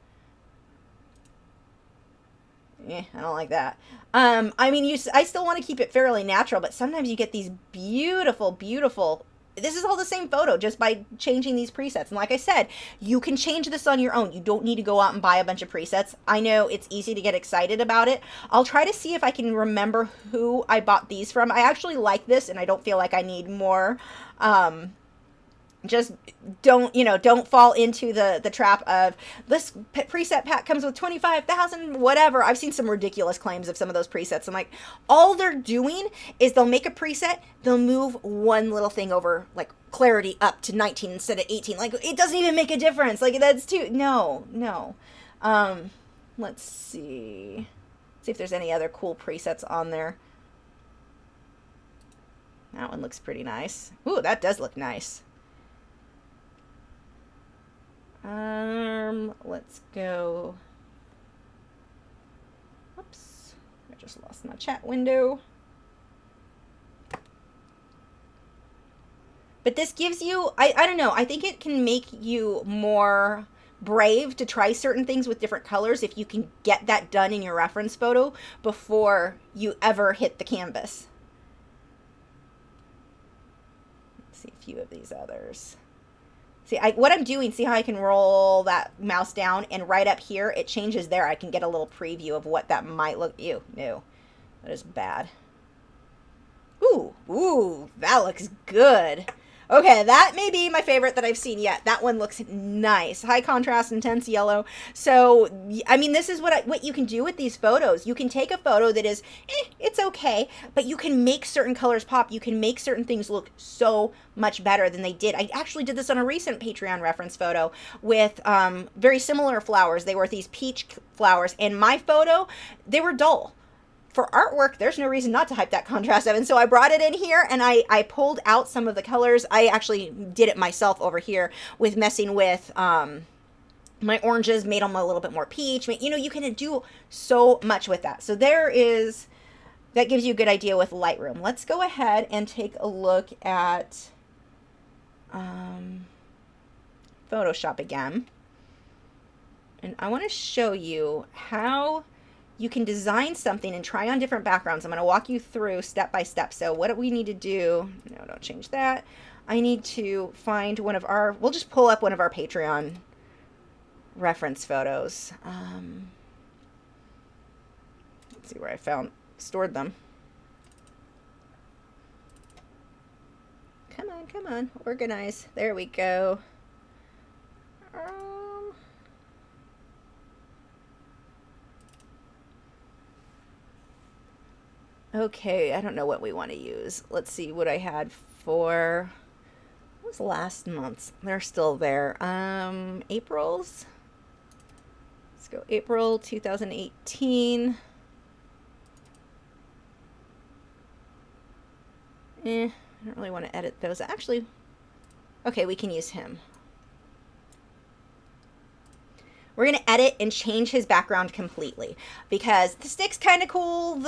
Speaker 1: I don't like that. I mean, I still want to keep it fairly natural, but sometimes you get these beautiful, beautiful. This is all the same photo just by changing these presets. And like I said, you can change this on your own. You don't need to go out and buy a bunch of presets. I know it's easy to get excited about it. I'll try to see if I can remember who I bought these from. I actually like this and I don't feel like I need more. Just don't fall into the trap of this preset pack comes with 25,000 whatever. I've seen some ridiculous claims of some of those presets. I'm like, all they're doing is they'll make a preset, they'll move one little thing over, like clarity up to 19 instead of 18. Like, it doesn't even make a difference. Like, that's too, no. Let's see if there's any other cool presets on there. That one looks pretty nice. Ooh, that does look nice. Let's go. Oops, I just lost my chat window. But this gives you, I don't know, I think it can make you more brave to try certain things with different colors if you can get that done in your reference photo before you ever hit the canvas. Let's see a few of these others. See, what I'm doing, see how I can roll that mouse down and right up here, it changes there. I can get a little preview of what that might look. Ew, no, that is bad. Ooh, that looks good. Okay, that may be my favorite that I've seen yet. That one looks nice. High contrast, intense yellow. So, I mean, this is what you can do with these photos. You can take a photo that is, it's okay, but you can make certain colors pop. You can make certain things look so much better than they did. I actually did this on a recent Patreon reference photo with very similar flowers. They were these peach flowers. And my photo, they were dull. For artwork, there's no reason not to hype that contrast up. And so I brought it in here and I pulled out some of the colors. I actually did it myself over here with messing with my oranges, made them a little bit more peach. You know, you can do so much with that. So that gives you a good idea with Lightroom. Let's go ahead and take a look at Photoshop again. And I want to show you how you can design something and try on different backgrounds. I'm going to walk you through step by step. So what do we need to do? No, don't change that. I need to find one of our, we'll just pull up one of our Patreon reference photos. Let's see where I stored them. Come on, organize. There we go. Okay, I don't know what we want to use. Let's see what I had for, what was last month's? They're still there. April's. Let's go April 2018. I don't really want to edit those. Actually, okay, we can use him. We're going to edit and change his background completely because the stick's kind of cool.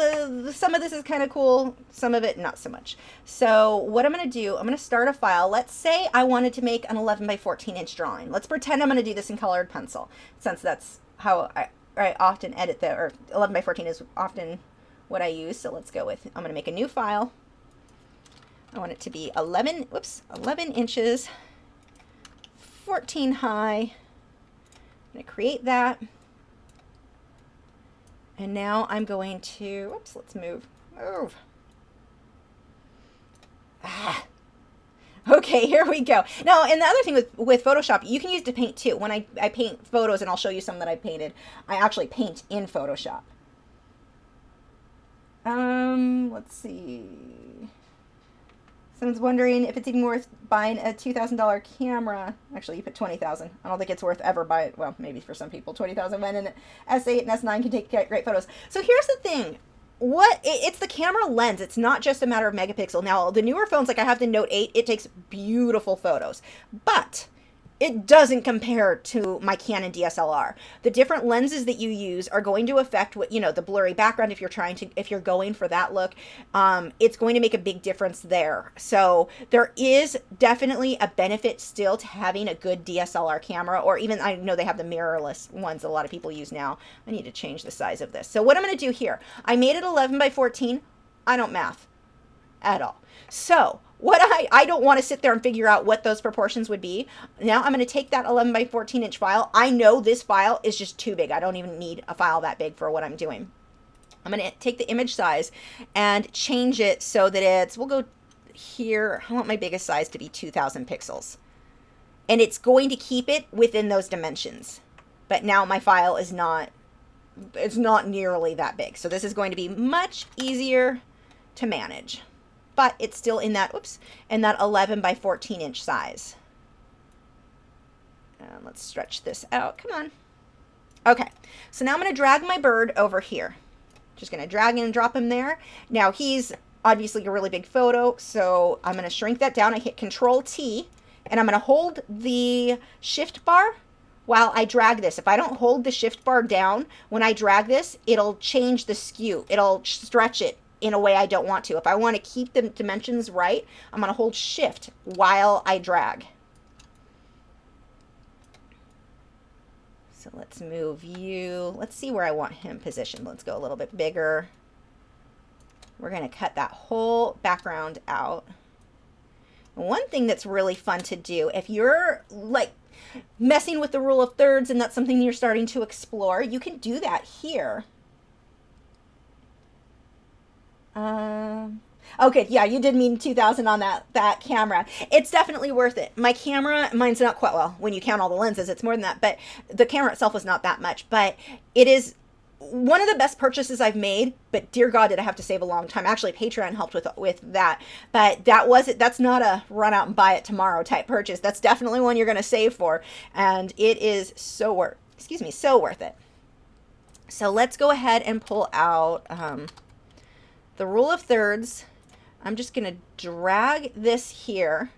Speaker 1: Some of this is kind of cool. Some of it, not so much. So what I'm going to do, I'm going to start a file. Let's say I wanted to make an 11 by 14 inch drawing. Let's pretend I'm going to do this in colored pencil since that's how I often edit or 11 by 14 is often what I use. So let's go with, I'm going to make a new file. I want it to be 11 inches, 14 high. I'm going to create that. And now I'm going to, whoops, let's move. Okay, here we go. Now, and the other thing with Photoshop, you can use to paint too. When I paint photos, and I'll show you some that I painted, I actually paint in Photoshop. Let's see. Someone's wondering if it's even worth buying a $2,000 camera. Actually, you put $20,000. I don't think it's worth ever buying. Well, maybe for some people, $20,000 when an S8 and S9 can take great photos. So here's the thing. It's the camera lens. It's not just a matter of megapixel. Now, the newer phones, like I have the Note 8, it takes beautiful photos. But it doesn't compare to my Canon DSLR. The different lenses that you use are going to affect what, the blurry background if you're going for that look. It's going to make a big difference there. So there is definitely a benefit still to having a good DSLR camera, or even, I know they have the mirrorless ones that a lot of people use now. I need to change the size of this. So what I'm going to do here, I made it 11 by 14. I don't math at all. So what I don't want to sit there and figure out what those proportions would be. Now I'm going to take that 11 by 14 inch file. I know this file is just too big. I don't even need a file that big for what I'm doing. I'm going to take the image size and change it so that we'll go here. I want my biggest size to be 2000 pixels. And it's going to keep it within those dimensions. But now my file is it's not nearly that big. So this is going to be much easier to manage. But it's still in that 11 by 14 inch size. And let's stretch this out. Come on. Okay, so now I'm going to drag my bird over here. Just going to drag and drop him there. Now he's obviously a really big photo, so I'm going to shrink that down. I hit Control T, and I'm going to hold the shift bar while I drag this. If I don't hold the shift bar down, when I drag this, it'll change the skew. It'll stretch it in a way I don't want to. If I want to keep the dimensions right, I'm going to hold shift while I drag. So let's move you. Let's see where I want him positioned. Let's go a little bit bigger. We're going to cut that whole background out. One thing that's really fun to do, if you're like messing with the rule of thirds and that's something you're starting to explore, you can do that here. Okay, yeah, you did mean 2,000 on that camera. It's definitely worth it. My camera, mine's not quite, well, when you count all the lenses, it's more than that, but the camera itself was not that much, but it is one of the best purchases I've made, but dear God, did I have to save a long time. Actually, Patreon helped with that, but that's not a run out and buy it tomorrow type purchase. That's definitely one you're going to save for, and it is so worth it. So let's go ahead and pull out the rule of thirds. I'm just going to drag this here.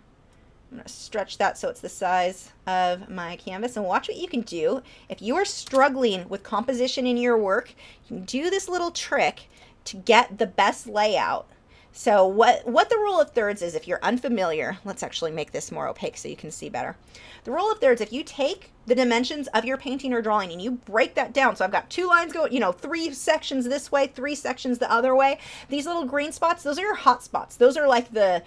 Speaker 1: I'm going to stretch that so it's the size of my canvas, and watch what you can do. If you are struggling with composition in your work, you can do this little trick to get the best layout. So what the rule of thirds is, if you're unfamiliar, let's actually make this more opaque so you can see better. The rule of thirds, if you take the dimensions of your painting or drawing and you break that down, so I've got 2 lines going, you know, 3 sections this way, 3 sections the other way. These little green spots, those are your hot spots. Those are like the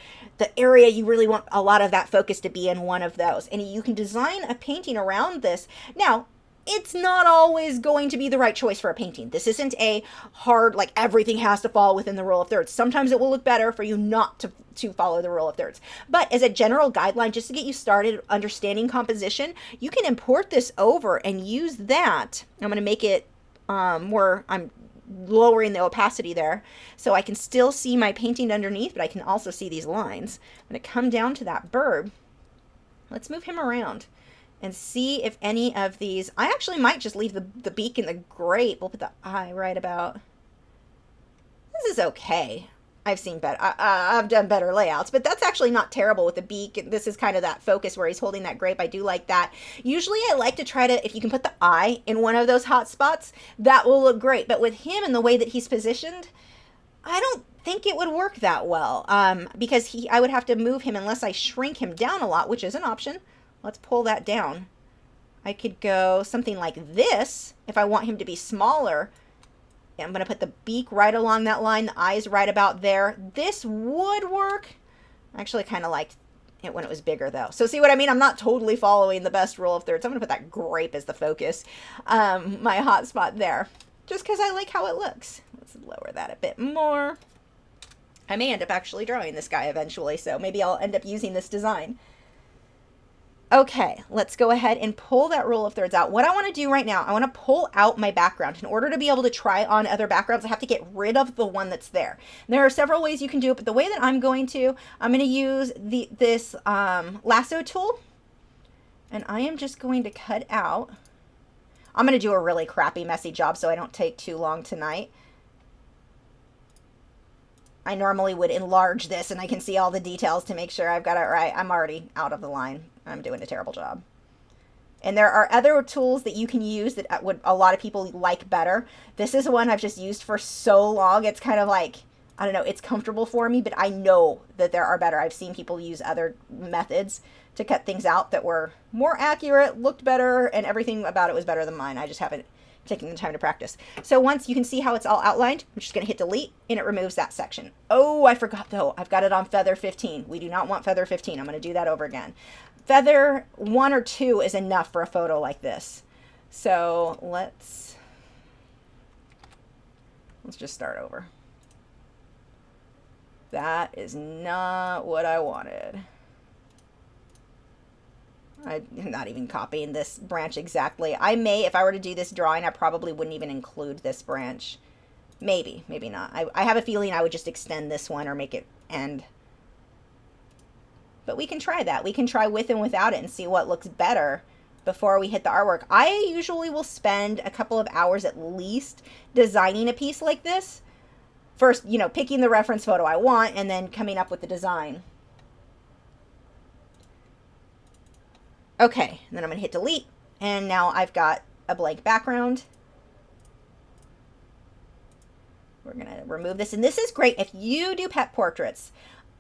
Speaker 1: area you really want a lot of that focus to be in one of those. And you can design a painting around this. Now, it's not always going to be the right choice for a painting. This isn't a hard, like everything has to fall within the rule of thirds. Sometimes it will look better for you not to follow the rule of thirds. But as a general guideline, just to get you started understanding composition, you can import this over and use that. I'm going to make it where I'm lowering the opacity there so I can still see my painting underneath, but I can also see these lines. I'm going to come down to that bird. Let's move him around and see if any of these, I actually might just leave the beak and the grape. We'll put the eye right about. This is okay. I've seen better. I've done better layouts, but that's actually not terrible with the beak. This is kind of that focus where he's holding that grape. I do like that. Usually I like to try to, if you can put the eye in one of those hot spots, that will look great. But with him and the way that he's positioned, I don't think it would work that well because I would have to move him unless I shrink him down a lot, which is an option. Let's pull that down. I could go something like this if I want him to be smaller. I'm going to put the beak right along that line, the eyes right about there. This would work. I actually kind of liked it when it was bigger though. So see what I mean? I'm not totally following the best rule of thirds. I'm going to put that grape as the focus, my hot spot there, just because I like how it looks. Let's lower that a bit more. I may end up actually drawing this guy eventually, so maybe I'll end up using this design. Okay, let's go ahead and pull that rule of thirds out. What I want to do right now, I want to pull out my background. In order to be able to try on other backgrounds, I have to get rid of the one that's there. There are several ways you can do it, but the way that I'm going to use this lasso tool, and I am just going to cut out. I'm going to do a really crappy, messy job so I don't take too long tonight. I normally would enlarge this and I can see all the details to make sure I've got it right. I'm already out of the line. I'm doing a terrible job. And there are other tools that you can use that would a lot of people like better. This is one I've just used for so long. It's kind of like, I don't know, it's comfortable for me, but I know that there are better. I've seen people use other methods to cut things out that were more accurate, looked better, and everything about it was better than mine. I just haven't taking the time to practice. So once you can see how it's all outlined, I'm just going to hit delete and it removes that section. Oh, I forgot though. I've got it on feather 15. We do not want feather 15. I'm going to do that over again. Feather 1 or 2 is enough for a photo like this. So let's just start over. That is not what I wanted. I'm not even copying this branch exactly. I may, if I were to do this drawing, I probably wouldn't even include this branch. Maybe, maybe not. I have a feeling I would just extend this one or make it end. But we can try that. We can try with and without it and see what looks better before we hit the artwork. I usually will spend a couple of hours at least designing a piece like this. First, you know, picking the reference photo I want and then coming up with the design. Okay, and then I'm going to hit delete, and now I've got a blank background. We're going to remove this, and this is great if you do pet portraits.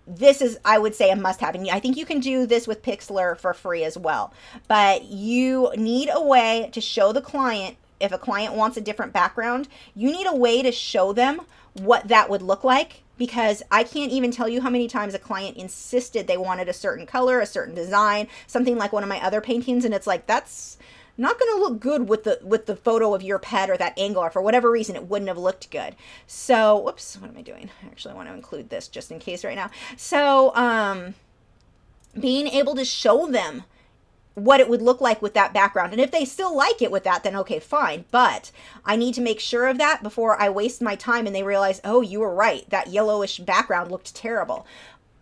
Speaker 1: This is, I would say, a must-have, and I think you can do this with Pixlr for free as well, but you need a way to show the client, if a client wants a different background, you need a way to show them what that would look like, because I can't even tell you how many times a client insisted they wanted a certain color, a certain design, something like one of my other paintings, and it's like, that's not going to look good with the photo of your pet or that angle, or for whatever reason it wouldn't have looked good. So, whoops, what am I doing? I actually want to include this just in case right now. So, being able to show them what it would look like with that background. And if they still like it with that, then okay, fine. But I need to make sure of that before I waste my time and they realize, oh, you were right. That yellowish background looked terrible.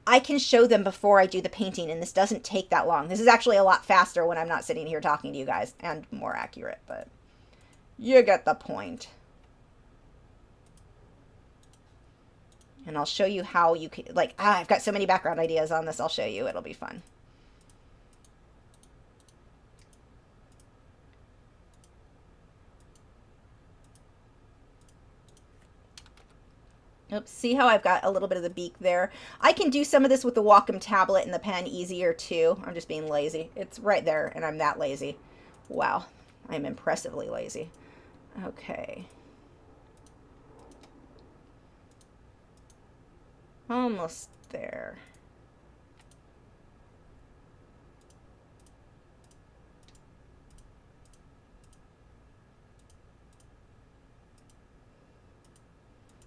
Speaker 1: I can show them before I do the painting, and this doesn't take that long. This is actually a lot faster when I'm not sitting here talking to you guys, and more accurate, but you get the point. And I'll show you how you can, like, I've got so many background ideas on this. I'll show you. It'll be fun. Oops, see how I've got a little bit of the beak there? I can do some of this with the Wacom tablet and the pen easier too. I'm just being lazy. It's right there and I'm that lazy. Wow, I'm impressively lazy. Okay. Almost there.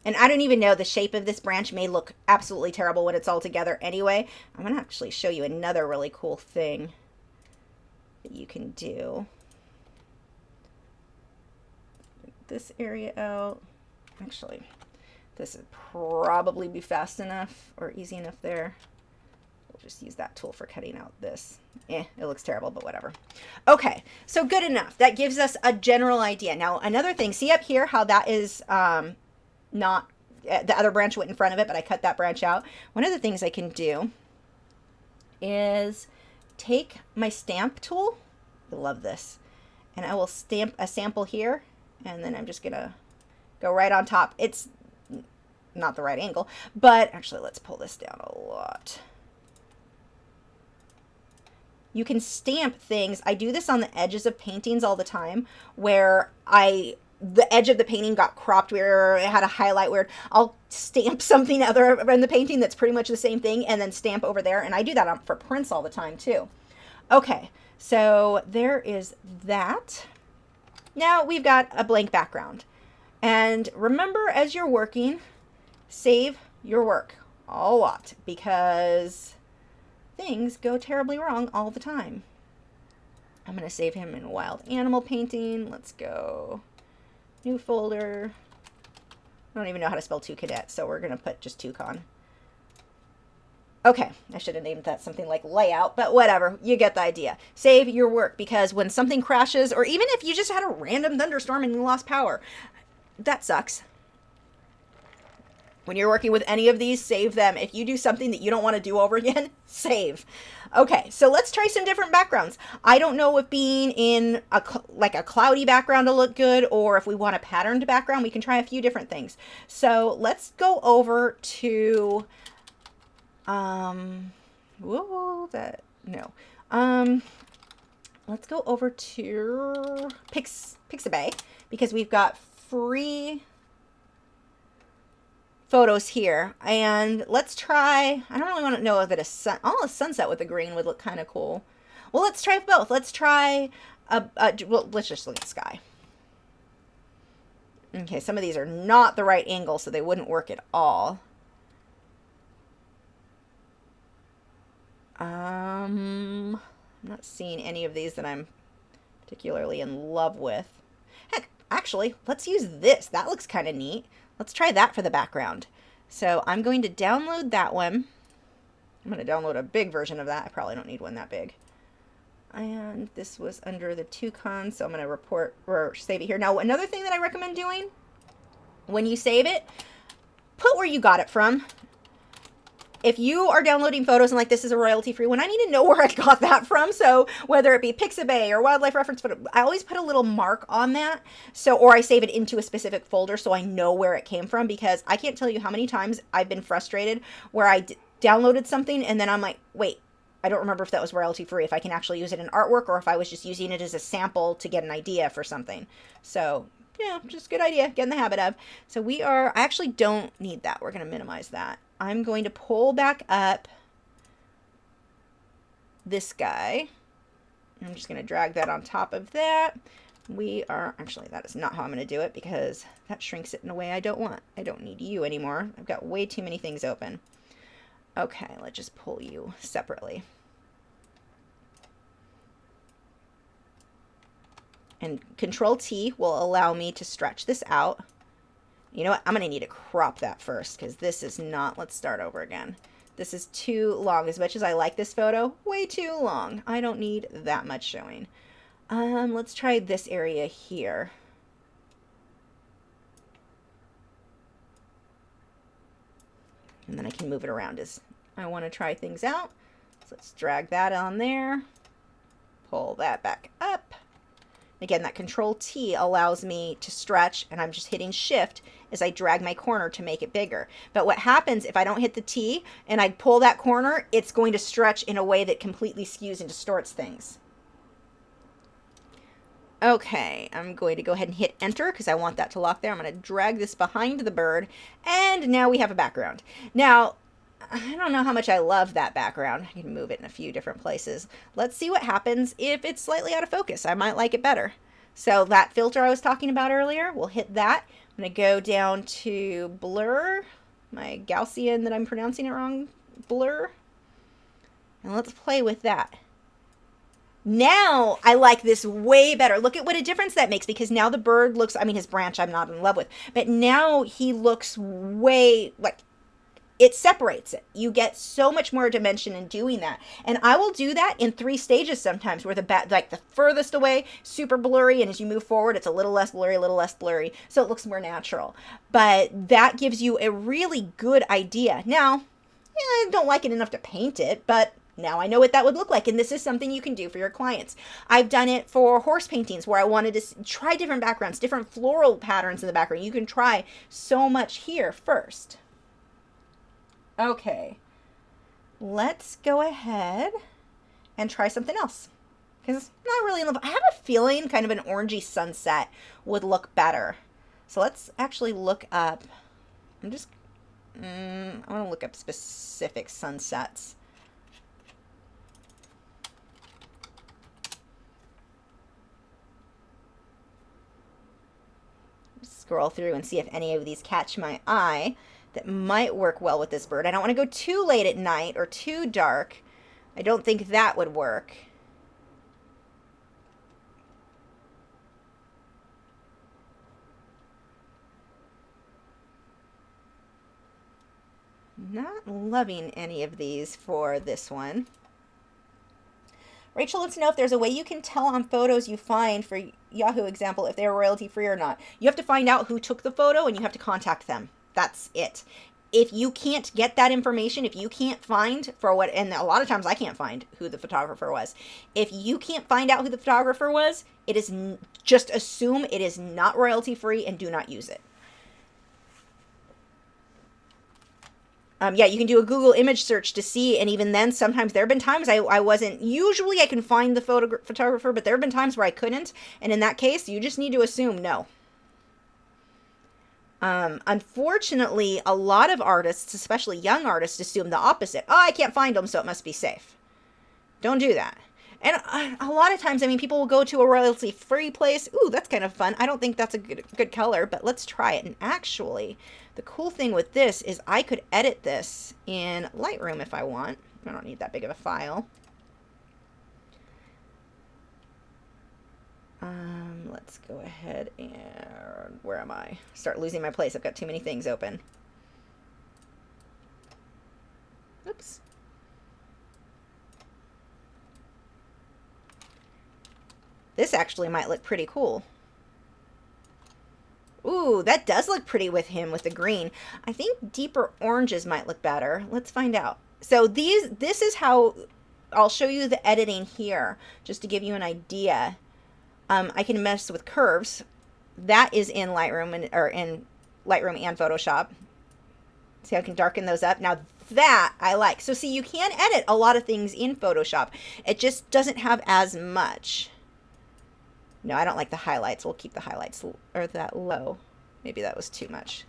Speaker 1: And I don't even know, the shape of this branch may look absolutely terrible when it's all together anyway. I'm going to actually show you another really cool thing that you can do. Get this area out. Actually, this would probably be fast enough or easy enough there. We'll just use that tool for cutting out this. It looks terrible, but whatever. Okay, so good enough. That gives us a general idea. Now, another thing, see up here how that is not, the other branch went in front of it, but I cut that branch out. One of the things I can do is take my stamp tool. I love this. And I will stamp a sample here, and then I'm just going to go right on top. It's not the right angle, but actually let's pull this down a lot. You can stamp things. I do this on the edges of paintings all the time where the edge of the painting got cropped where it had a highlight where I'll stamp something other in the painting that's pretty much the same thing and then stamp over there. And I do that for prints all the time too. Okay, so there is that. Now we've got a blank background. And remember, as you're working, save your work a lot because things go terribly wrong all the time. I'm going to save him in wild animal painting. Let's go. New folder. I don't even know how to spell toucanet, so we're going to put just toucan. Okay, I should have named that something like layout, but whatever. You get the idea. Save your work because when something crashes, or even if you just had a random thunderstorm and you lost power, that sucks. When you're working with any of these, save them. If you do something that you don't want to do over again, save. Okay, so let's try some different backgrounds. I don't know if being in a cloudy background will look good, or if we want a patterned background, we can try a few different things. So let's go over to, let's go over to Pixabay because we've got free photos here, and let's try, I don't really want to know that a sunset with a green would look kind of cool. Well, let's try both. Let's try well, let's just look at sky. Okay, some of these are not the right angle, so they wouldn't work at all. I'm not seeing any of these that I'm particularly in love with. Heck, actually, let's use this. That looks kind of neat. Let's try that for the background. So I'm going to download that one. I'm going to download a big version of that. I probably don't need one that big. And this was under the toucan, so I'm going to report or save it here. Now, another thing that I recommend doing when you save it, put where you got it from. If you are downloading photos and like this is a royalty-free one, I need to know where I got that from. So whether it be Pixabay or Wildlife Reference Photo, I always put a little mark on that. So, or I save it into a specific folder so I know where it came from, because I can't tell you how many times I've been frustrated where I downloaded something and then I'm like, wait, I don't remember if that was royalty-free, if I can actually use it in artwork or if I was just using it as a sample to get an idea for something. So yeah, just a good idea. Get in the habit of. So I actually don't need that. We're going to minimize that. I'm going to pull back up this guy. I'm just going to drag that on top of that. Actually, that is not how I'm going to do it because that shrinks it in a way I don't want. I don't need you anymore. I've got way too many things open. Okay, let's just pull you separately. And Control T will allow me to stretch this out. You know what? I'm going to need to crop that first because this is not, let's start over again. This is too long. As much as I like this photo, way too long. I don't need that much showing. Let's try this area here. And then I can move it around as I want to try things out. So let's drag that on there. Pull that back up. Again, that Control T allows me to stretch, and I'm just hitting Shift as I drag my corner to make it bigger. But what happens if I don't hit the T and I pull that corner, it's going to stretch in a way that completely skews and distorts things. Okay, I'm going to go ahead and hit Enter because I want that to lock there. I'm going to drag this behind the bird, and now we have a background. Now, I don't know how much I love that background. I can move it in a few different places. Let's see what happens if it's slightly out of focus. I might like it better. So that filter I was talking about earlier, we'll hit that. I'm going to go down to blur, my Gaussian that I'm pronouncing it wrong, blur. And let's play with that. Now I like this way better. Look at what a difference that makes, because now the bird looks, I mean, his branch I'm not in love with, but now he looks way, like, it separates it. You get so much more dimension in doing that. And I will do that in 3 stages sometimes, where like the furthest away, super blurry, and as you move forward, it's a little less blurry, a little less blurry, so it looks more natural. But that gives you a really good idea. Now, yeah, I don't like it enough to paint it, but now I know what that would look like, and this is something you can do for your clients. I've done it for horse paintings where I wanted to try different backgrounds, different floral patterns in the background. You can try so much here first. Okay, let's go ahead and try something else, because I'm not really in love. I have a feeling kind of an orangey sunset would look better. So let's actually look up, I want to look up specific sunsets. Scroll through and see if any of these catch my eye that might work well with this bird. I don't want to go too late at night or too dark. I don't think that would work. Not loving any of these for this one. Rachel wants to know if there's a way you can tell on photos you find, for Yahoo example, if they're royalty free or not. You have to find out who took the photo and you have to contact them. That's it. If you can't get that information, if you can't find and a lot of times I can't find who the photographer was. If you can't find out who the photographer was, it is just assume it is not royalty free and do not use it. Yeah, you can do a Google image search to see, and even then, sometimes there have been times I wasn't, usually I can find the photographer, but there have been times where I couldn't, and in that case, you just need to assume no. Unfortunately, a lot of artists, especially young artists, assume the opposite. Oh, I can't find them, so it must be safe. Don't do that. And a lot of times, I mean, people will go to a royalty-free place. Ooh, that's kind of fun. I don't think that's a good color, but let's try it. And actually, the cool thing with this is I could edit this in Lightroom if I want. I don't need that big of a file. Let's go ahead and, where am I? Start losing my place. I've got too many things open. Oops. This actually might look pretty cool. Ooh, that does look pretty with him with the green. I think deeper oranges might look better. Let's find out. So this is how I'll show you the editing here, just to give you an idea. I can mess with curves. That is in Lightroom and Photoshop. See how I can darken those up? Now that I like. So see, you can edit a lot of things in Photoshop. It just doesn't have as much. No, I don't like the highlights. We'll keep the highlights or that low. Maybe that was too much.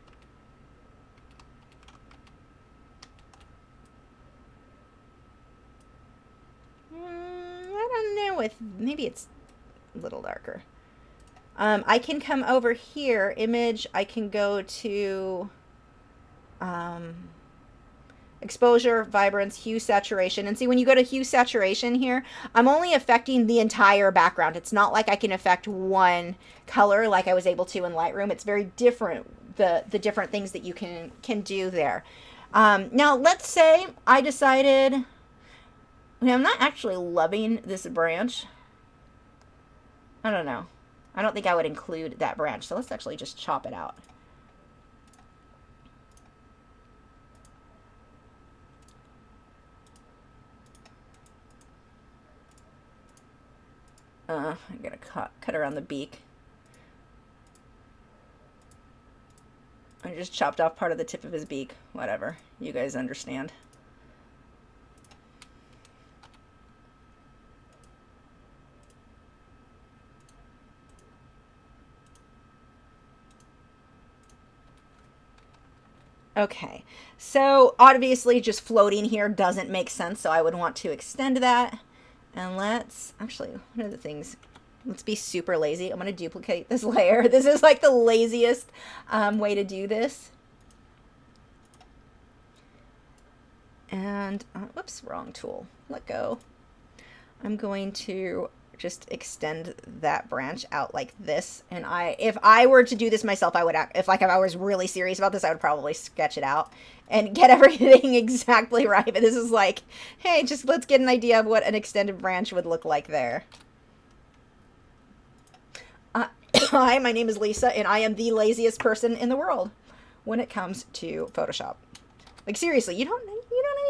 Speaker 1: I don't know if maybe it's a little darker. I can come over here, image. I can go to exposure, vibrance, hue, saturation. And see, when you go to hue, saturation here, I'm only affecting the entire background. It's not like I can affect one color like I was able to in Lightroom. It's very different, the different things that you can do there. Now, let's say I decided, I'm not actually loving this branch. I don't know. I don't think I would include that branch. So let's actually just chop it out. I'm gonna cut around the beak. I just chopped off part of the tip of his beak. Whatever, you guys understand. Okay, so obviously just floating here doesn't make sense, so I would want to extend that. And let's, actually, one of the things, let's be super lazy. I'm going to duplicate this layer. This is like the laziest way to do this. And, whoops, wrong tool. Let go. I'm going to just extend that branch out like this. And if I were to do this myself, I would, if I was really serious about this, I would probably sketch it out and get everything exactly right. But this is like, hey, just let's get an idea of what an extended branch would look like there. Hi, my name is Lisa, and I am the laziest person in the world when it comes to Photoshop. Like, seriously, you don't need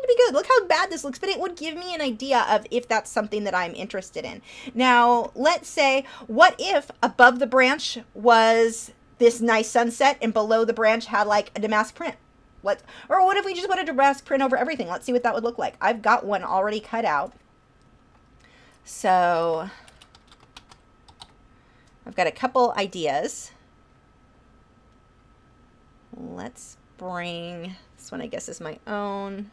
Speaker 1: to be good. Look how bad this looks, but it would give me an idea of if that's something that I'm interested in. Now, let's say, what if above the branch was this nice sunset and below the branch had like a damask print? Or what if we just put a damask print over everything? Let's see what that would look like. I've got one already cut out. So I've got a couple ideas. Let's bring this one, I guess, is my own.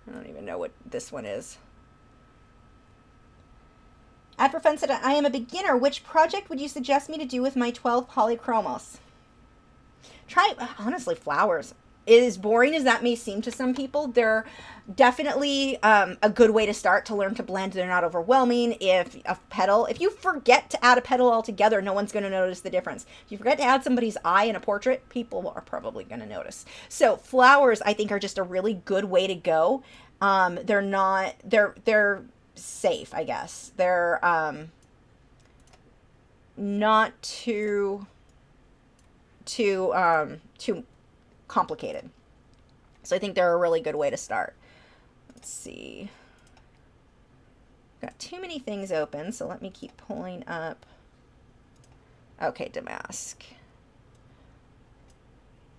Speaker 1: I don't even know what this one is. Ad for Fun said, I am a beginner. Which project would you suggest me to do with my 12 polychromos? Try, honestly, flowers. As boring as that may seem to some people, they're definitely a good way to start to learn to blend. They're not overwhelming. If you forget to add a petal altogether, no one's going to notice the difference. If you forget to add somebody's eye in a portrait, people are probably going to notice. So flowers, I think, are just a really good way to go. They're safe, I guess. They're not too complicated. So I think they're a really good way to start. Let's see. Got too many things open, so let me keep pulling up. Okay, damask.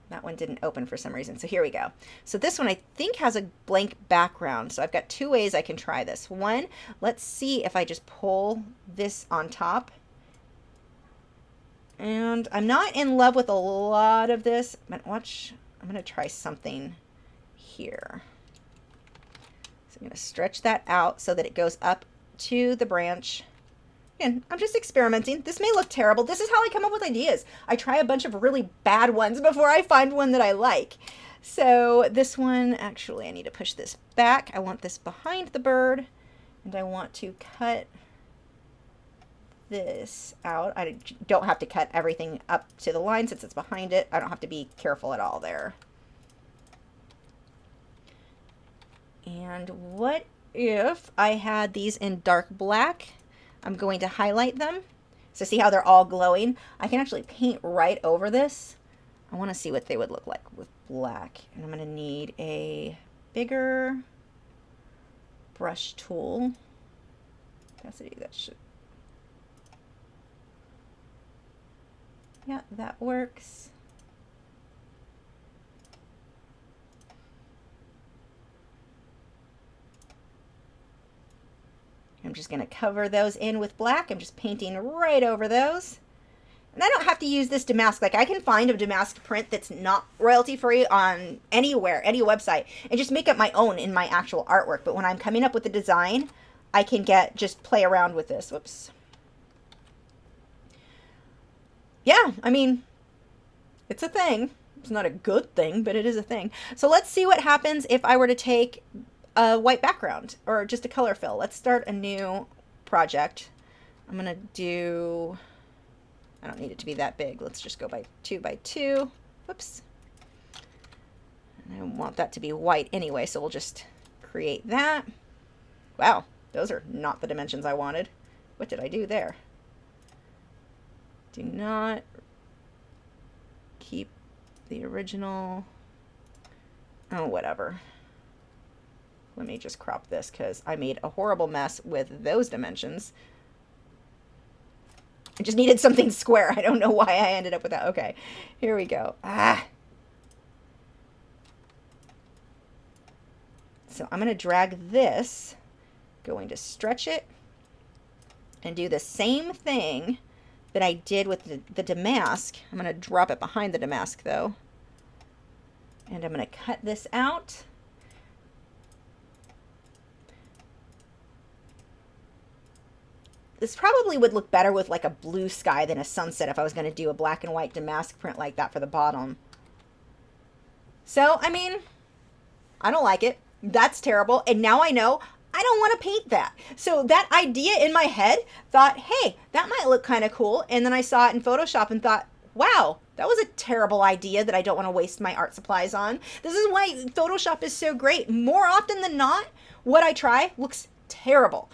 Speaker 1: That one didn't open for some reason, so here we go. So this one I think has a blank background, so I've got two ways I can try this. One, let's see if I just pull this on top. And I'm not in love with a lot of this, but watch, I'm going to try something here. So I'm going to stretch that out so that it goes up to the branch. Again, I'm just experimenting. This may look terrible. This is how I come up with ideas. I try a bunch of really bad ones before I find one that I like. So this one, actually, I need to push this back. I want this behind the bird, and I want to cut this out. I don't have to cut everything up to the line since it's behind it. I don't have to be careful at all there. And what if I had these in dark black? I'm going to highlight them. So see how they're all glowing? I can actually paint right over this. I want to see what they would look like with black. And I'm going to need a bigger brush tool. Opacity, that should... Yeah, that works. I'm just going to cover those in with black. I'm just painting right over those. And I don't have to use this damask. Like, I can find a damask print that's not royalty free on anywhere, any website, and just make up my own in my actual artwork. But when I'm coming up with the design, I can just play around with this. Whoops. Yeah, I mean, it's a thing. It's not a good thing, but it is a thing. So let's see what happens if I were to take a white background or just a color fill. Let's start a new project. I'm going to do, I don't need it to be that big. Let's just go by 2 by 2. Whoops. And I want that to be white anyway, so we'll just create that. Wow, those are not the dimensions I wanted. What did I do there? Do not keep the original. Oh, whatever. let me just crop this because I made a horrible mess with those dimensions. I just needed something square. I don't know why I ended up with that. Okay, here we go. So I'm going to drag this, going to stretch it, and do the same thing that I did with the damask. I'm going to drop it behind the damask though. And I'm going to cut this out. This probably would look better with like a blue sky than a sunset if I was going to do a black and white damask print like that for the bottom. So, I mean, I don't like it. That's terrible. And now I know I don't want to paint that. So that idea in my head thought, hey, that might look kind of cool. And then I saw it in Photoshop and thought, wow, that was a terrible idea that I don't want to waste my art supplies on. This is why Photoshop is so great. More often than not, what I try looks terrible.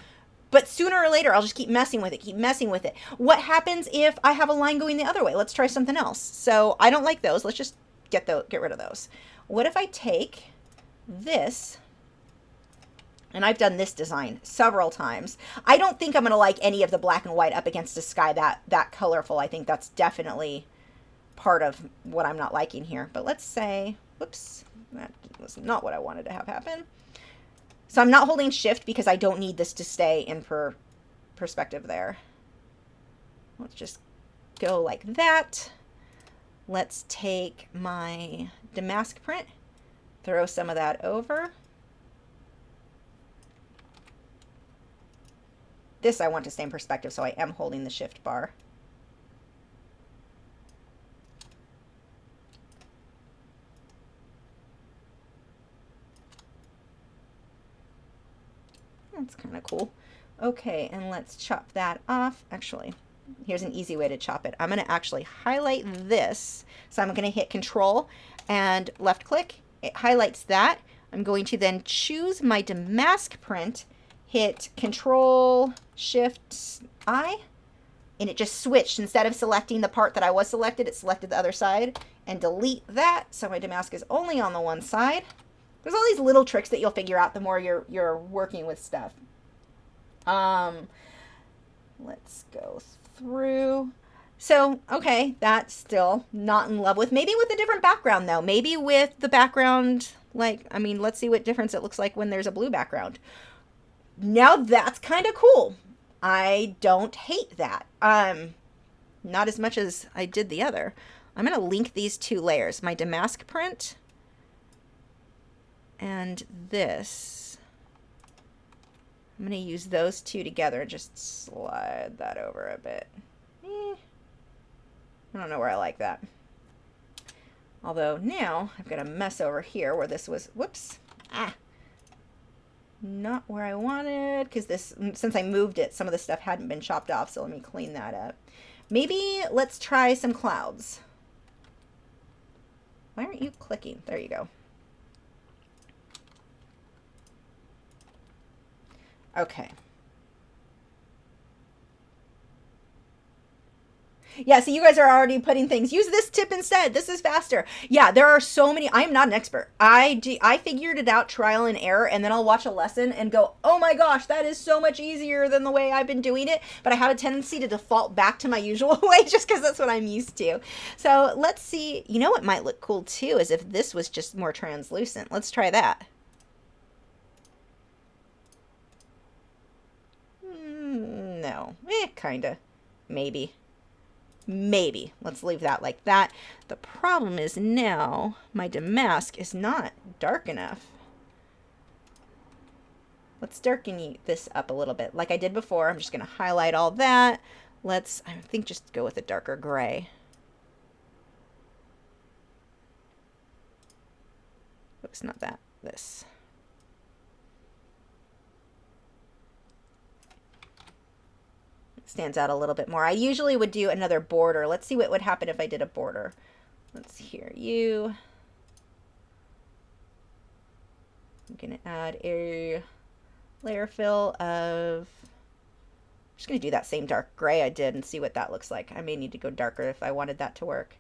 Speaker 1: But sooner or later, I'll just keep messing with it, keep messing with it. What happens if I have a line going the other way? Let's try something else. So I don't like those. Let's just get rid of those. What if I take this, and I've done this design several times. I don't think I'm going to like any of the black and white up against the sky that colorful. I think that's definitely part of what I'm not liking here. But let's say, whoops, that was not what I wanted to have happen. So I'm not holding shift because I don't need this to stay in perspective there. Let's just go like that. Let's take my damask print, throw some of that over. This I want to stay in perspective, so I am holding the shift bar. That's kind of cool. Okay, and let's chop that off. Actually, here's an easy way to chop it. I'm going to actually highlight this. So I'm going to hit Control and left click. It highlights that. I'm going to then choose my damask print, hit Control Shift I, and it just switched. Instead of selecting the part that I was selected, it selected the other side, and delete that. So my damask is only on the one side. There's all these little tricks that you'll figure out the more you're working with stuff. Let's go through. So, okay, that's still not in love with. Maybe with a different background though. Maybe with the background, like, I mean, let's see what difference it looks like when there's a blue background. Now that's kind of cool. I don't hate that. Not as much as I did the other. I'm going to link these two layers, my damask print and this. I'm going to use those two together and just slide that over a bit. I don't know where I like that. Although now I've got a mess over here where this was, whoops, not where I wanted, because this, since I moved it, some of the stuff hadn't been chopped off, so let me clean that up. Maybe let's try some clouds. Why aren't you clicking? There you go. Okay. Yeah, so you guys are already putting things. Use this tip instead. This is faster. Yeah, there are so many. I'm not an expert. I figured it out trial and error, and then I'll watch a lesson and go, oh my gosh, that is so much easier than the way I've been doing it. But I have a tendency to default back to my usual way just because that's what I'm used to. So let's see. You know what might look cool too is if this was just more translucent. Let's try that. No, kinda, maybe. Maybe. Let's leave that like that. The problem is now my damask is not dark enough. Let's darken this up a little bit like I did before. I'm just going to highlight all that. Let's, I think, just go with a darker gray. Oops, not that. This. Stands out a little bit more. I usually would do another border. Let's see what would happen if I did a border. Let's hear you. I'm going to add a layer fill of, I'm just going to do that same dark gray I did and see what that looks like. I may need to go darker if I wanted that to work.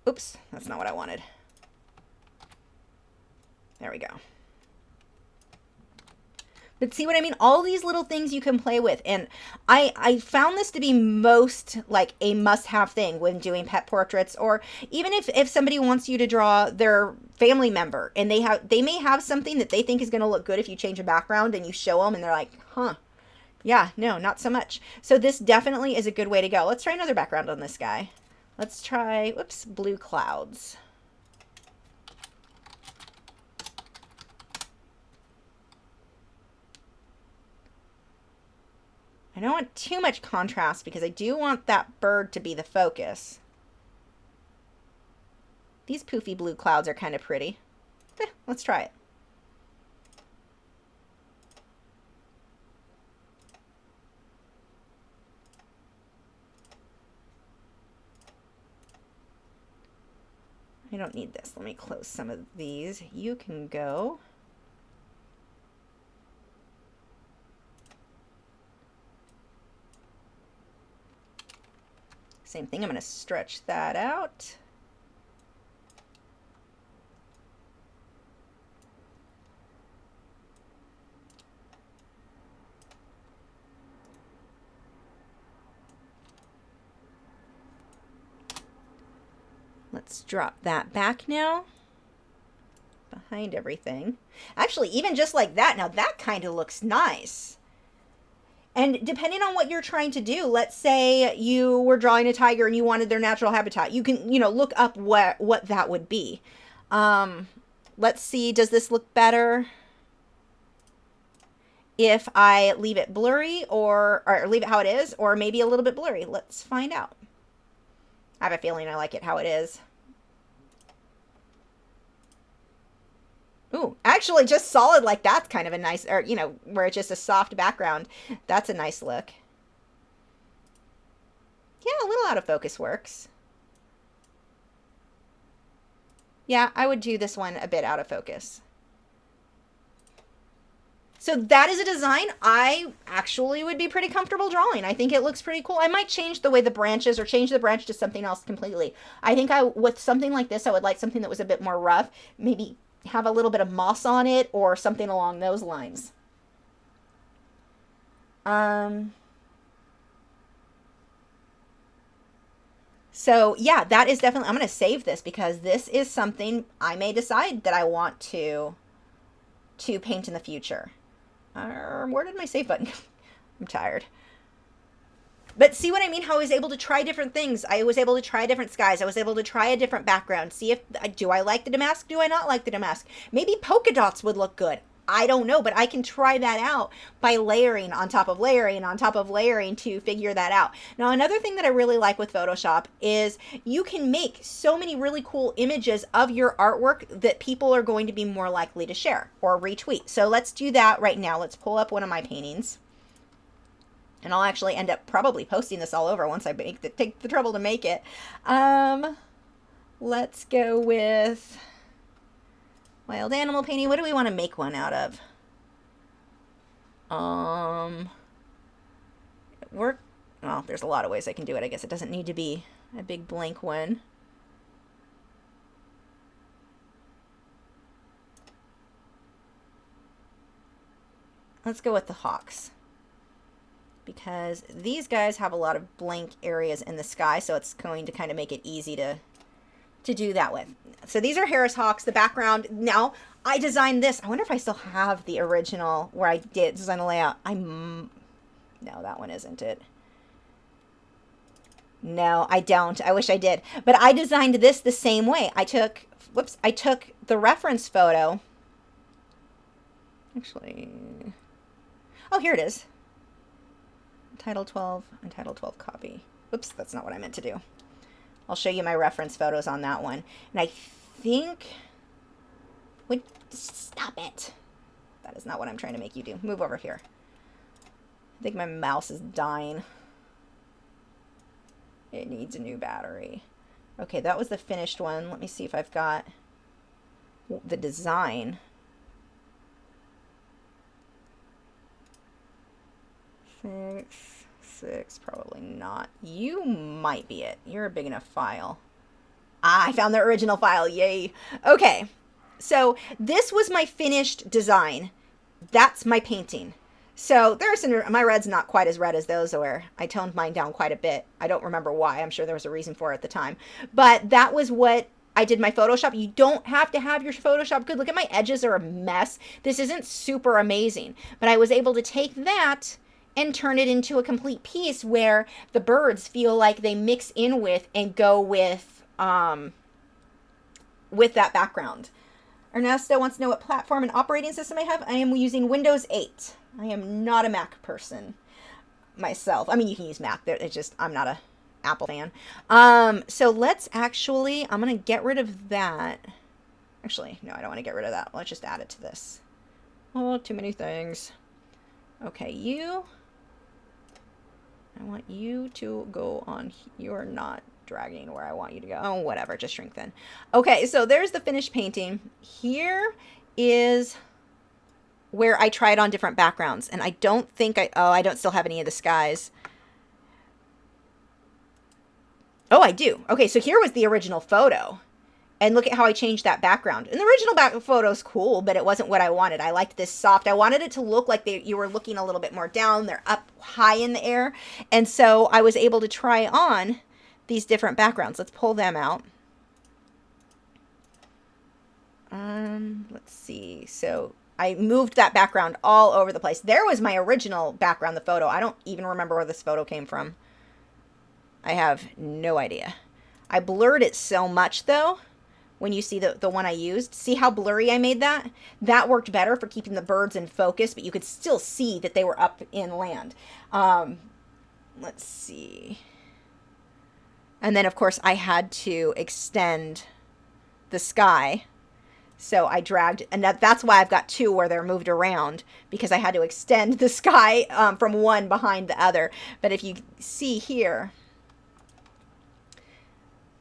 Speaker 1: Oops, that's not what I wanted. There we go. But see what I mean? All these little things you can play with. And I found this to be most like a must-have thing when doing pet portraits, or even if somebody wants you to draw their family member and they may have something that they think is going to look good if you change a background and you show them and they're like, huh, yeah, no, not so much. So this definitely is a good way to go. Let's try another background on this guy. Let's try, whoops, blue clouds. I don't want too much contrast because I do want that bird to be the focus. These poofy blue clouds are kind of pretty. Let's try it. I don't need this. Let me close some of these. You can go. Same thing, I'm going to stretch that out. Let's drop that back now, behind everything. Actually, even just like that, now that kind of looks nice. And depending on what you're trying to do, let's say you were drawing a tiger and you wanted their natural habitat, you can, look up what that would be. Let's see, does this look better if I leave it blurry or leave it how it is, or maybe a little bit blurry? Let's find out. I have a feeling I like it how it is. Ooh, actually just solid like that's kind of a nice, or, where it's just a soft background. That's a nice look. Yeah, a little out of focus works. Yeah, I would do this one a bit out of focus. So that is a design I actually would be pretty comfortable drawing. I think it looks pretty cool. I might change the way the branch is, or change the branch to something else completely. I think with something like this, I would like something that was a bit more rough. Maybe have a little bit of moss on it or something along those lines. So yeah, that is definitely, I'm going to save this because this is something I may decide that I want to paint in the future. Where did my save button go? I'm tired. But see what I mean? How I was able to try different things. I was able to try different skies. I was able to try a different background. See if, do I like the damask? Do I not like the damask? Maybe polka dots would look good. I don't know, but I can try that out by layering on top of layering on top of layering to figure that out. Now, another thing that I really like with Photoshop is you can make so many really cool images of your artwork that people are going to be more likely to share or retweet. So let's do that right now. Let's pull up one of my paintings. And I'll actually end up probably posting this all over once I take the trouble to make it. Let's go with wild animal painting. What do we want to make one out of? Well, there's a lot of ways I can do it. I guess it doesn't need to be a big blank one. Let's go with the hawks, because these guys have a lot of blank areas in the sky, so it's going to kind of make it easy to do that with. So these are Harris hawks, the background. Now, I designed this. I wonder if I still have the original where I did design the layout. No, that one isn't it. No, I don't. I wish I did. But I designed this the same way. I took the reference photo. Actually, oh, here it is. Untitled 12 copy. Oops, that's not what I meant to do. I'll show you my reference photos on that one. And I think, stop it. That is not what I'm trying to make you do. Move over here. I think my mouse is dying. It needs a new battery. Okay, that was the finished one. Let me see if I've got the design. 6, probably not. You might be it. You're a big enough file. Ah, I found the original file. Yay. Okay. So this was my finished design. That's my painting. So there's some, my red's not quite as red as those were. I toned mine down quite a bit. I don't remember why. I'm sure there was a reason for it at the time. But that was what I did my Photoshop. You don't have to have your Photoshop good. Look at my edges are a mess. This isn't super amazing. But I was able to take that and turn it into a complete piece where the birds feel like they mix in with and go with that background. Ernesto wants to know what platform and operating system I have. I am using Windows 8. I am not a Mac person myself. I mean, you can use Mac. It's just, I'm not a Apple fan. So let's actually, I'm going to get rid of that. Actually, no, I don't want to get rid of that. Let's just add it to this. Oh, too many things. Okay, I want you to go on. You're not dragging where I want you to go. Oh, whatever, just shrink then. Okay, so there's the finished painting. Here is where I tried on different backgrounds, and I don't think I don't still have any of the skies. Oh, I do. Okay, so here was the original photo, and look at how I changed that background. And the original photo's cool, but it wasn't what I wanted. I liked this soft. I wanted it to look like you were looking a little bit more down. They're up high in the air, and so I was able to try on these different backgrounds. Let's pull them out. Let's see. So I moved that background all over the place. There was my original background, the photo. I don't even remember where this photo came from. I have no idea. I blurred it so much though. When you see the one I used, see how blurry I made that? That worked better for keeping the birds in focus, but you could still see that they were up inland. Let's see. And then of course I had to extend the sky. So I dragged, and that's why I've got two where they're moved around, because I had to extend the sky from one behind the other. But if you see here,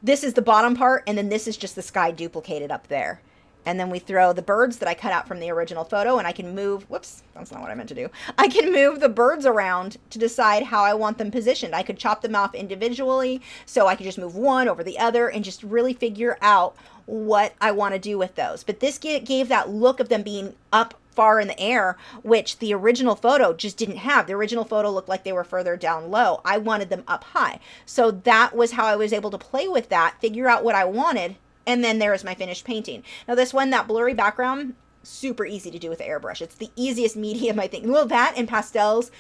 Speaker 1: this is the bottom part, and then this is just the sky duplicated up there. And then we throw the birds that I cut out from the original photo, and I can move, whoops, that's not what I meant to do. I can move the birds around to decide how I want them positioned. I could chop them off individually, so I could just move one over the other and just really figure out what I want to do with those. But this gave that look of them being up far in the air, which the original photo just didn't have. The original photo looked like they were further down low. I wanted them up high. So that was how I was able to play with that, figure out what I wanted, and then there is my finished painting. Now this one, that blurry background, super easy to do with the airbrush. It's the easiest medium, I think. Well, that and pastels,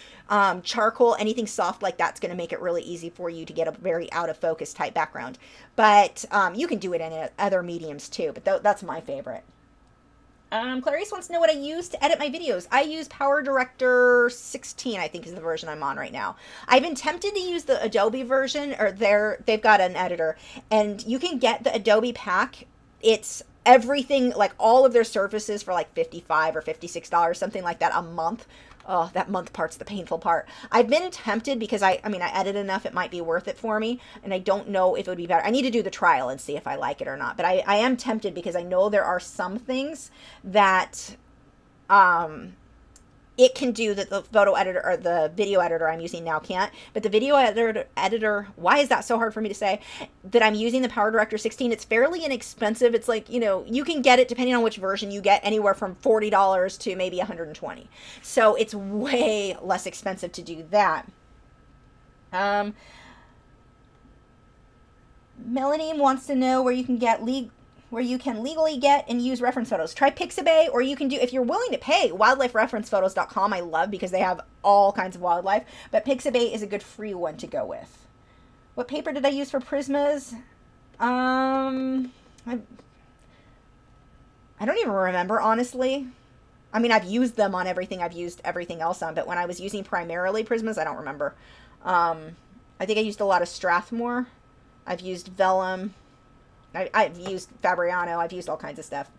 Speaker 1: charcoal, anything soft like that's going to make it really easy for you to get a very out of focus type background. But you can do it in other mediums too, but that's my favorite. Clarice wants to know what I use to edit my videos. I use Power Director 16, I think is the version I'm on right now. I've been tempted to use the Adobe version, or they've got an editor, and you can get the Adobe pack. It's everything, like all of their services for like $55 or $56, something like that a month. Oh, that month part's the painful part. I've been tempted because I mean, I edit enough, it might be worth it for me. And I don't know if it would be better. I need to do the trial and see if I like it or not. But I am tempted because I know there are some things that it can do that the photo editor or the video editor I'm using now can't. But the video editor, why is that so hard for me to say? That I'm using the Power Director 16. It's fairly inexpensive. It's like, you know, you can get it depending on which version you get, anywhere from $40 to maybe $120. So it's way less expensive to do that. Melanie wants to know where you can get legally get and use reference photos. Try Pixabay, or you can do, if you're willing to pay, wildlifereferencephotos.com I love because they have all kinds of wildlife, but Pixabay is a good free one to go with. What paper did I use for Prismas? I don't even remember, honestly. I mean, I've used them on everything I've used everything else on, but when I was using primarily Prismas, I don't remember. I think I used a lot of Strathmore. I've used Vellum. I've used Fabriano. I've used all kinds of stuff.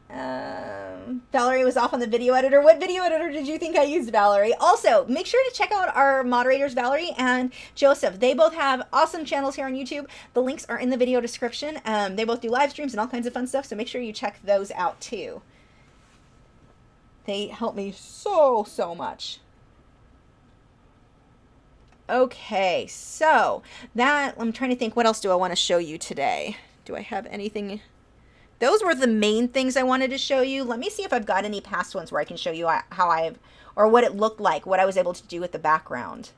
Speaker 1: Valerie was off on the video editor. What video editor did you think I used, Valerie? Also, make sure to check out our moderators, Valerie and Joseph. They both have awesome channels here on YouTube. The links are in the video description. They both do live streams and all kinds of fun stuff, so make sure you check those out too. They help me so much. Okay, so that, I'm trying to think, what else do I want to show you today? Do I have anything? Those were the main things I wanted to show you. Let me see if I've got any past ones where I can show you how I've, or what it looked like, what I was able to do with the background.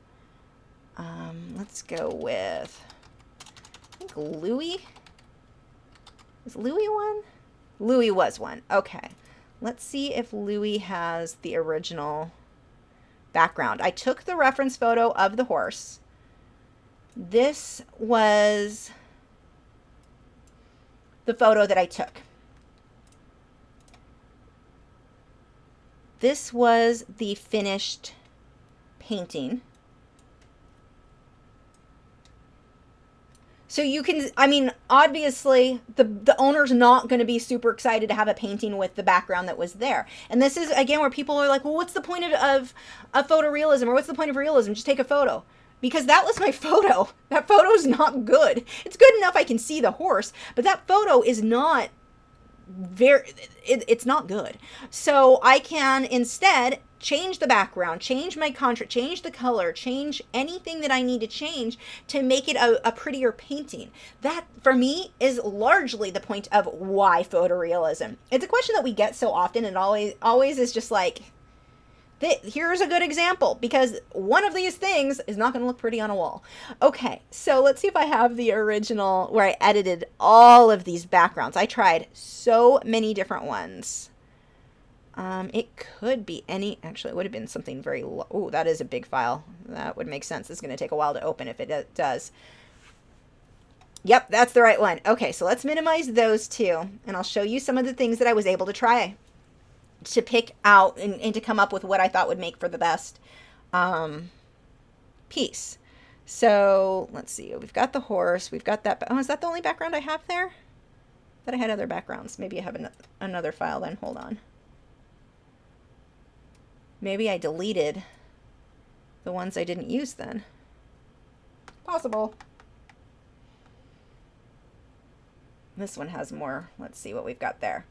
Speaker 1: Let's go with, I think Louis. Is Louis one? Louis was one. Okay. Let's see if Louis has the original background. I took the reference photo of the horse. This was the photo that I took. This was the finished painting. So you can, I mean, obviously the owner's not going to be super excited to have a painting with the background that was there. And this is, again, where people are like, well, what's the point of photorealism, or what's the point of realism? Just take a photo. Because that was my photo. That photo's not good. It's good enough I can see the horse, but that photo is not it's not good. So I can instead change the background, change my contrast, change the color, change anything that I need to change to make it a prettier painting. That, for me, is largely the point of why photorealism. It's a question that we get so often, and always is just like, here's a good example, because one of these things is not going to look pretty on a wall. Okay, so let's see if I have the original where I edited all of these backgrounds. I tried so many different ones. It could be any, actually it would have been something very low. Oh, that is a big file. That would make sense. It's going to take a while to open if it does. Yep, that's the right one. Okay, so let's minimize those two, and I'll show you some of the things that I was able to try to pick out and to come up with what I thought would make for the best piece. So let's see, we've got the horse, we've got that. Oh, is that the only background I have there? That I had other backgrounds. Maybe I have another file then. Hold on. Maybe I deleted the ones I didn't use then. Possible. This one has more. Let's see what we've got there.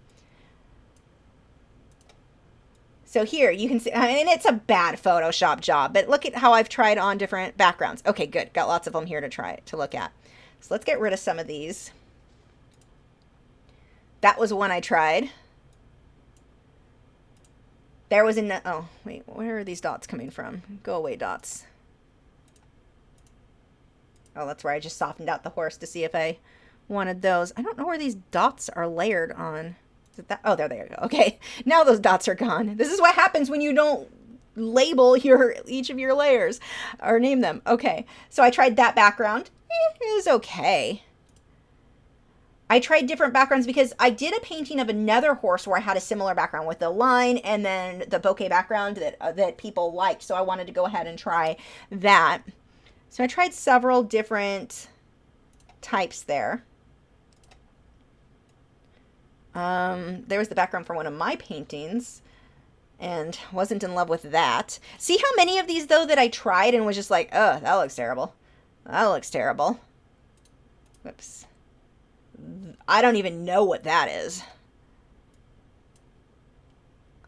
Speaker 1: So here you can see, and it's a bad Photoshop job, but look at how I've tried on different backgrounds. Okay, good. Got lots of them here to look at. So let's get rid of some of these. That was one I tried. There was oh, wait, where are these dots coming from? Go away, dots. Oh, that's where I just softened out the horse to see if I wanted those. I don't know where these dots are layered on. Is it that? Oh, there they go. Okay, now those dots are gone. This is what happens when you don't label each of your layers or name them. Okay, so I tried that background. It was okay. I tried different backgrounds because I did a painting of another horse where I had a similar background with the line and then the bokeh background that people liked. So I wanted to go ahead and try that. So I tried several different types there. There was the background for one of my paintings and wasn't in love with that. See how many of these though that I tried and was just like, oh, that looks terrible. That looks terrible. Whoops. I don't even know what that is.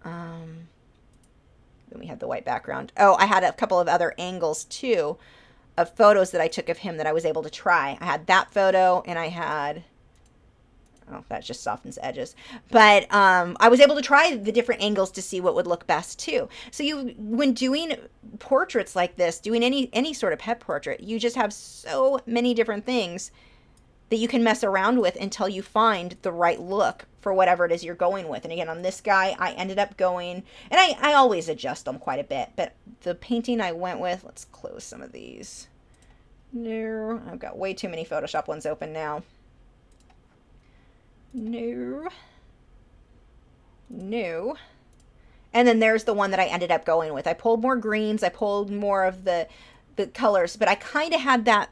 Speaker 1: Then we had the white background. Oh, I had a couple of other angles too of photos that I took of him that I was able to try. I had that photo and I had, oh, that just softens edges. But I was able to try the different angles to see what would look best too. So when doing portraits like this, doing any sort of pet portrait, you just have so many different things that you can mess around with until you find the right look for whatever it is you're going with. And again, on this guy, I ended up going, and I always adjust them quite a bit, but the painting I went with, let's close some of these. No, I've got way too many Photoshop ones open now. No. And then there's the one that I ended up going with. I pulled more greens, I pulled more of the colors, but I kind of had that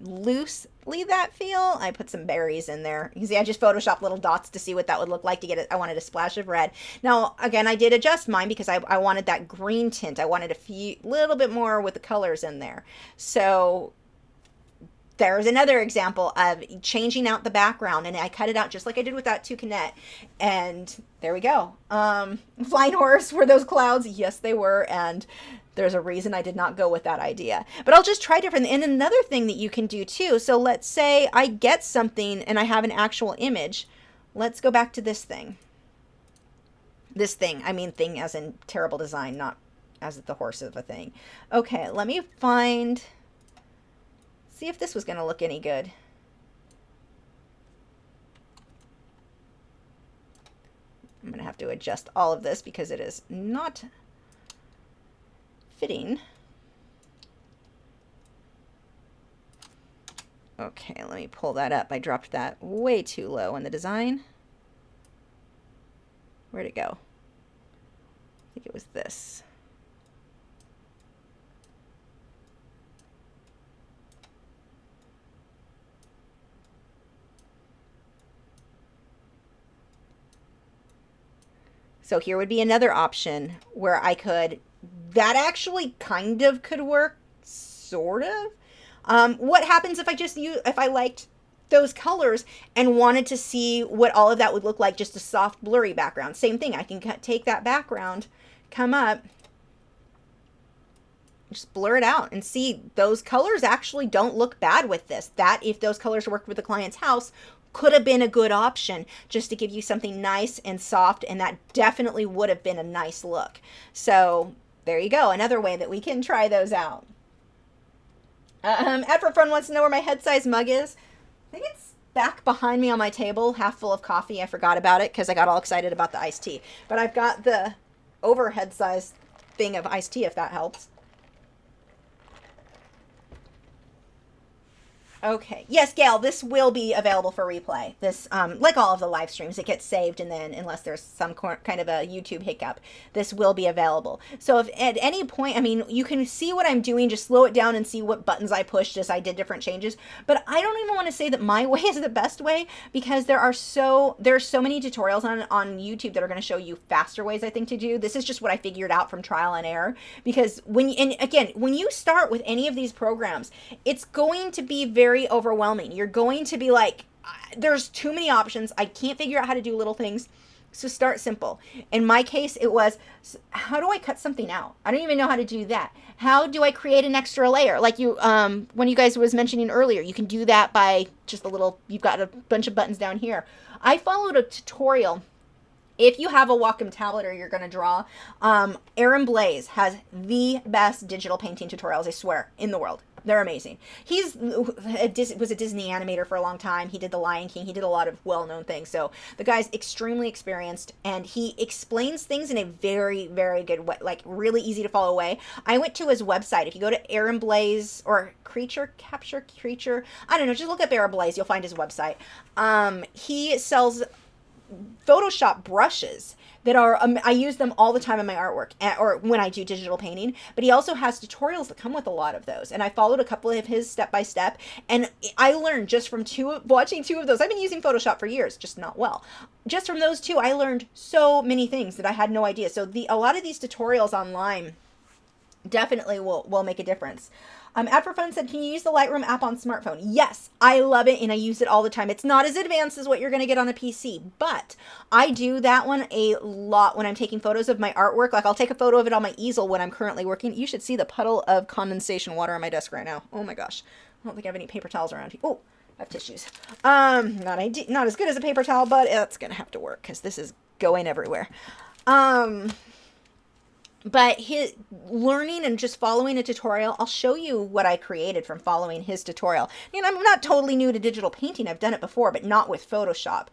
Speaker 1: loosely that feel. I put some berries in there. You see, I just photoshopped little dots to see what that would look like to get it. I wanted a splash of red. Now, again, I did adjust mine because I wanted that green tint. I wanted little bit more with the colors in there. So there's another example of changing out the background, and I cut it out just like I did with that toucanet, and there we go. Flying horse, were those clouds? Yes, they were, and there's a reason I did not go with that idea. But I'll just try different. And another thing that you can do too, so let's say I get something and I have an actual image. Let's go back to this thing. This thing, I mean thing as in terrible design, not as the horse of a thing. Okay, let me find... see if this was going to look any good. I'm going to have to adjust all of this because it is not fitting. Okay, let me pull that up. I dropped that way too low in the design. Where'd it go? I think it was this. So here would be another option where I could, that actually kind of could work, sort of. What happens if I just use, if I liked those colors and wanted to see what all of that would look like, just a soft blurry background? Same thing, I can take that background, come up, just blur it out and see those colors actually don't look bad with this. That, if those colors worked with the client's house, could have been a good option just to give you something nice and soft, and that definitely would have been a nice look. So there you go, another way that we can try those out. Effort Fun wants to know where my head size mug is. I think it's back behind me on my table, half full of coffee. I forgot about it because I got all excited about the iced tea. But I've got the overhead size thing of iced tea, if that helps. Okay. Yes, Gail, this will be available for replay. This, like all of the live streams, it gets saved, and then unless there's some kind of a YouTube hiccup, this will be available. So if at any point, I mean, you can see what I'm doing, just slow it down and see what buttons I pushed as I did different changes. But I don't even want to say that my way is the best way, because there's so many tutorials on YouTube that are going to show you faster ways, I think, to do. This is just what I figured out from trial and error, because when you start with any of these programs, it's going to be very overwhelming. You're going to be like, there's too many options. I can't figure out how to do little things. So start simple. In my case, it was, how do I cut something out? I don't even know how to do that. How do I create an extra layer? Like you, when you guys was mentioning earlier, you can do that by just a little, you've got a bunch of buttons down here. I followed a tutorial. If you have a Wacom tablet or you're going to draw, Aaron Blaze has the best digital painting tutorials, I swear, in the world. They're amazing. He was a Disney animator for a long time. He did The Lion King. He did a lot of well-known things. So the guy's extremely experienced, and he explains things in a very, very good way, like really easy to follow way. I went to his website. If you go to Aaron Blaze or Creature, I don't know, just look up Aaron Blaze. You'll find his website. He sells Photoshop brushes that are, I use them all the time in my artwork, or when I do digital painting, but he also has tutorials that come with a lot of those, and I followed a couple of his step-by-step, and I learned just from watching two of those. I've been using Photoshop for years, just not well. Just from those two, I learned so many things that I had no idea. So a lot of these tutorials online definitely will make a difference. Ad for Fun said, can you use the Lightroom app on smartphone? Yes, I love it, and I use it all the time. It's not as advanced as what you're going to get on a PC, but I do that one a lot when I'm taking photos of my artwork. Like, I'll take a photo of it on my easel when I'm currently working. You should see the puddle of condensation water on my desk right now. Oh my gosh. I don't think I have any paper towels around here. Oh, I have tissues. Not as good as a paper towel, but it's going to have to work because this is going everywhere. But his learning and just following a tutorial, I'll show you what I created from following his tutorial. And I'm not totally new to digital painting. I've done it before, but not with Photoshop.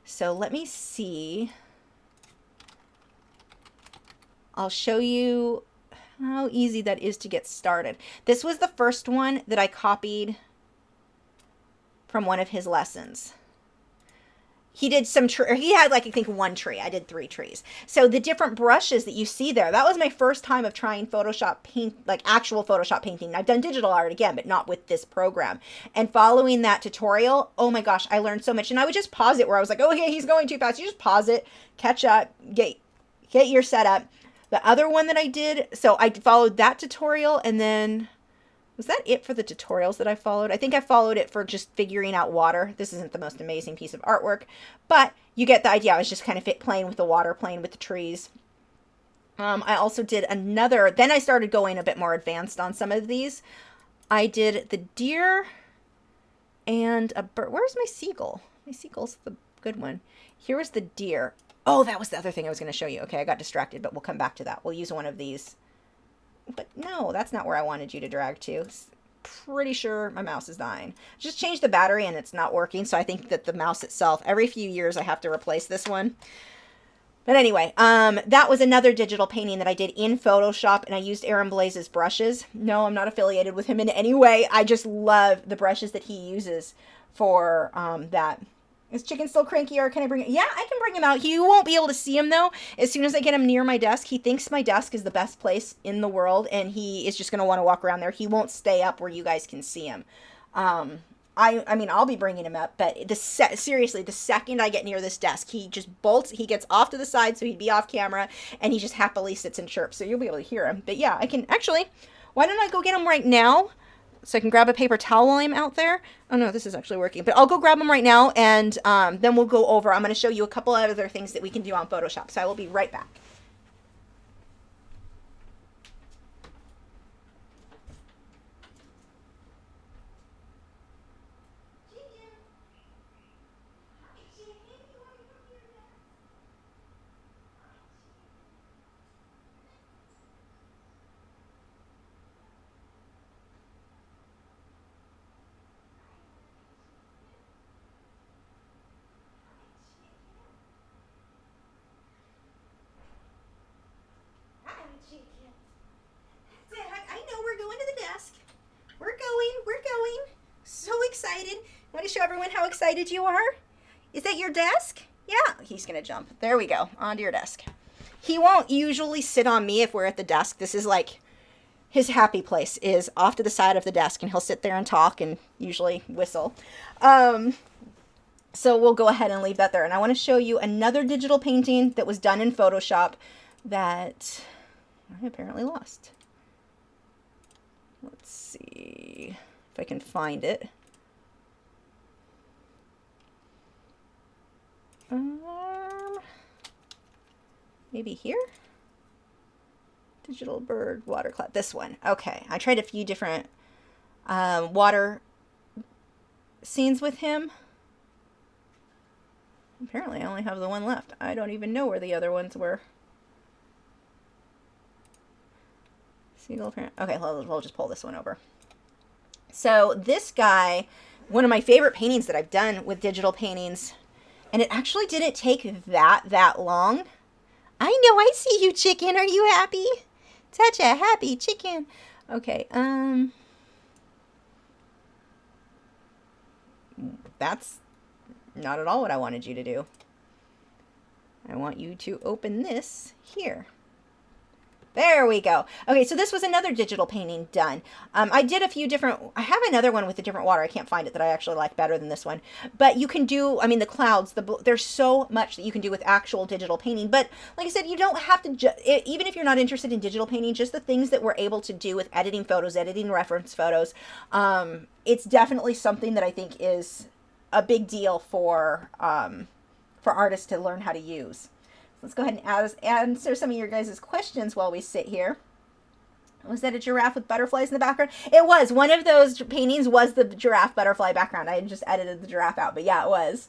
Speaker 1: So let me see. I'll show you how easy that is to get started. This was the first one that I copied from one of his lessons. He did some he had like, I think, one tree. I did 3 trees. So the different brushes that you see there, that was my first time of trying Photoshop paint, like actual Photoshop painting. I've done digital art again, but not with this program. And following that tutorial, oh my gosh, I learned so much. And I would just pause it where I was like, oh, yeah, he's going too fast. You just pause it, catch up, get your setup. The other one that I did, so I followed that tutorial, and then Was that it for the tutorials that I followed? I think I followed it for just figuring out water. This isn't the most amazing piece of artwork, but you get the idea. I was just kind of playing with the water, playing with the trees. I also did another, then I started going a bit more advanced on some of these. I did the deer and a bird. Where's my seagull? My seagull's the good one. Here was the deer. Oh, that was the other thing I was going to show you. Okay, I got distracted, but we'll come back to that. We'll use one of these. But no, that's not where I wanted you to drag to. Pretty sure my mouse is dying. Just changed the battery and it's not working, so I think that the mouse itself, every few years I have to replace this one. But anyway, that was another digital painting that I did in Photoshop, and I used Aaron Blaze's brushes. No, I'm not affiliated with him in any way. I just love the brushes that he uses for that. Is Chicken still cranky, or can I bring it? Yeah, I can bring him out. You won't be able to see him, though. As soon as I get him near my desk, he thinks my desk is the best place in the world, and he is just going to want to walk around there. He won't stay up where you guys can see him. I mean, I'll be bringing him up, but seriously, the second I get near this desk, he just bolts, he gets off to the side so he'd be off camera, and he just happily sits and chirps, so you'll be able to hear him. But yeah, I can, actually, why don't I go get him right now, so I can grab a paper towel while I'm out there? Oh no, this is actually working, but I'll go grab him right now, and then we'll go over, I'm going to show you a couple of other things that we can do on Photoshop, so I will be right back. I know we're going to the desk. We're going. So excited. Want to show everyone how excited you are? Is that your desk? Yeah, he's going to jump. There we go, onto your desk. He won't usually sit on me if we're at the desk. This is like his happy place, is off to the side of the desk, and he'll sit there and talk and usually whistle. So we'll go ahead and leave that there. And I want to show you another digital painting that was done in Photoshop that I apparently lost. Let's see if I can find it. Maybe here? Digital bird water cloud. This one. Okay. I tried a few different water scenes with him. Apparently I only have the one left. I don't even know where the other ones were. Single parent. Okay, we'll just pull this one over. So this guy, one of my favorite paintings that I've done with digital paintings, and it actually didn't take that long. I know, I see you, chicken. Are you happy? Such a happy chicken. Okay, that's not at all what I wanted you to do. I want you to open this here. There we go. Okay, so this was another digital painting done. I did a few different, I have another one with a different water. I can't find it that I actually like better than this one. But you can do, I mean, the clouds, there's so much that you can do with actual digital painting. But like I said, you don't have to, even if you're not interested in digital painting, just the things that we're able to do with editing photos, editing reference photos, it's definitely something that I think is a big deal for artists to learn how to use. Let's go ahead and answer some of your guys' questions while we sit here. Was that a giraffe with butterflies in the background? It was. One of those paintings was the giraffe butterfly background. I just edited the giraffe out, but yeah, it was.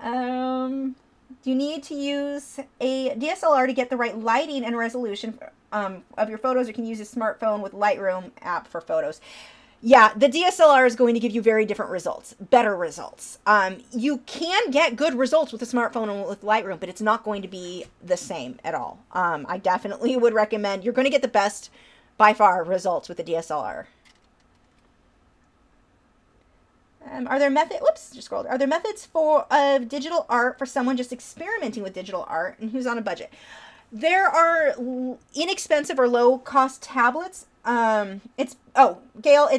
Speaker 1: Do you need to use a DSLR to get the right lighting and resolution of your photos, or can you use a smartphone with Lightroom app for photos? Yeah, the DSLR is going to give you very different results, better results. You can get good results with a smartphone and with Lightroom, but it's not going to be the same at all. I definitely would recommend, you're going to get the best, by far, results with the DSLR. Are there Are there methods of digital art for someone just experimenting with digital art and who's on a budget? There are inexpensive or low-cost tablets. Gail, it's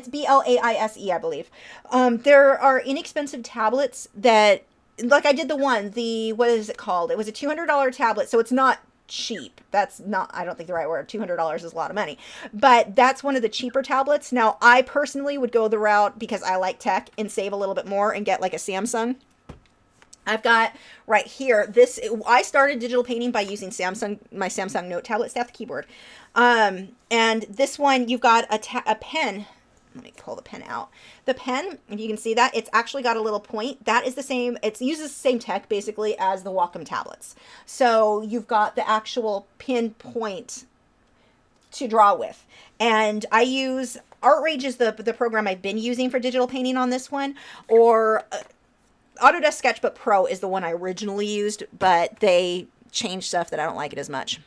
Speaker 1: BLAISE, I believe. There are inexpensive tablets that, like I did what is it called? It was a $200 tablet, so it's not cheap. That's not, I don't think the right word. $200 is a lot of money, but that's one of the cheaper tablets. Now, I personally would go the route, because I like tech, and save a little bit more and get like a Samsung. I've got right here, this, I started digital painting by using my Samsung Note tablet, staff the keyboard. And this one, you've got a pen. Let me pull the pen out. The pen, if you can see that, it's actually got a little point. That is the same, it uses the same tech basically as the Wacom tablets. So you've got the actual pinpoint to draw with. And I use, ArtRage is the program I've been using for digital painting on this one, or Autodesk Sketchbook Pro is the one I originally used, but they changed stuff that I don't like it as much.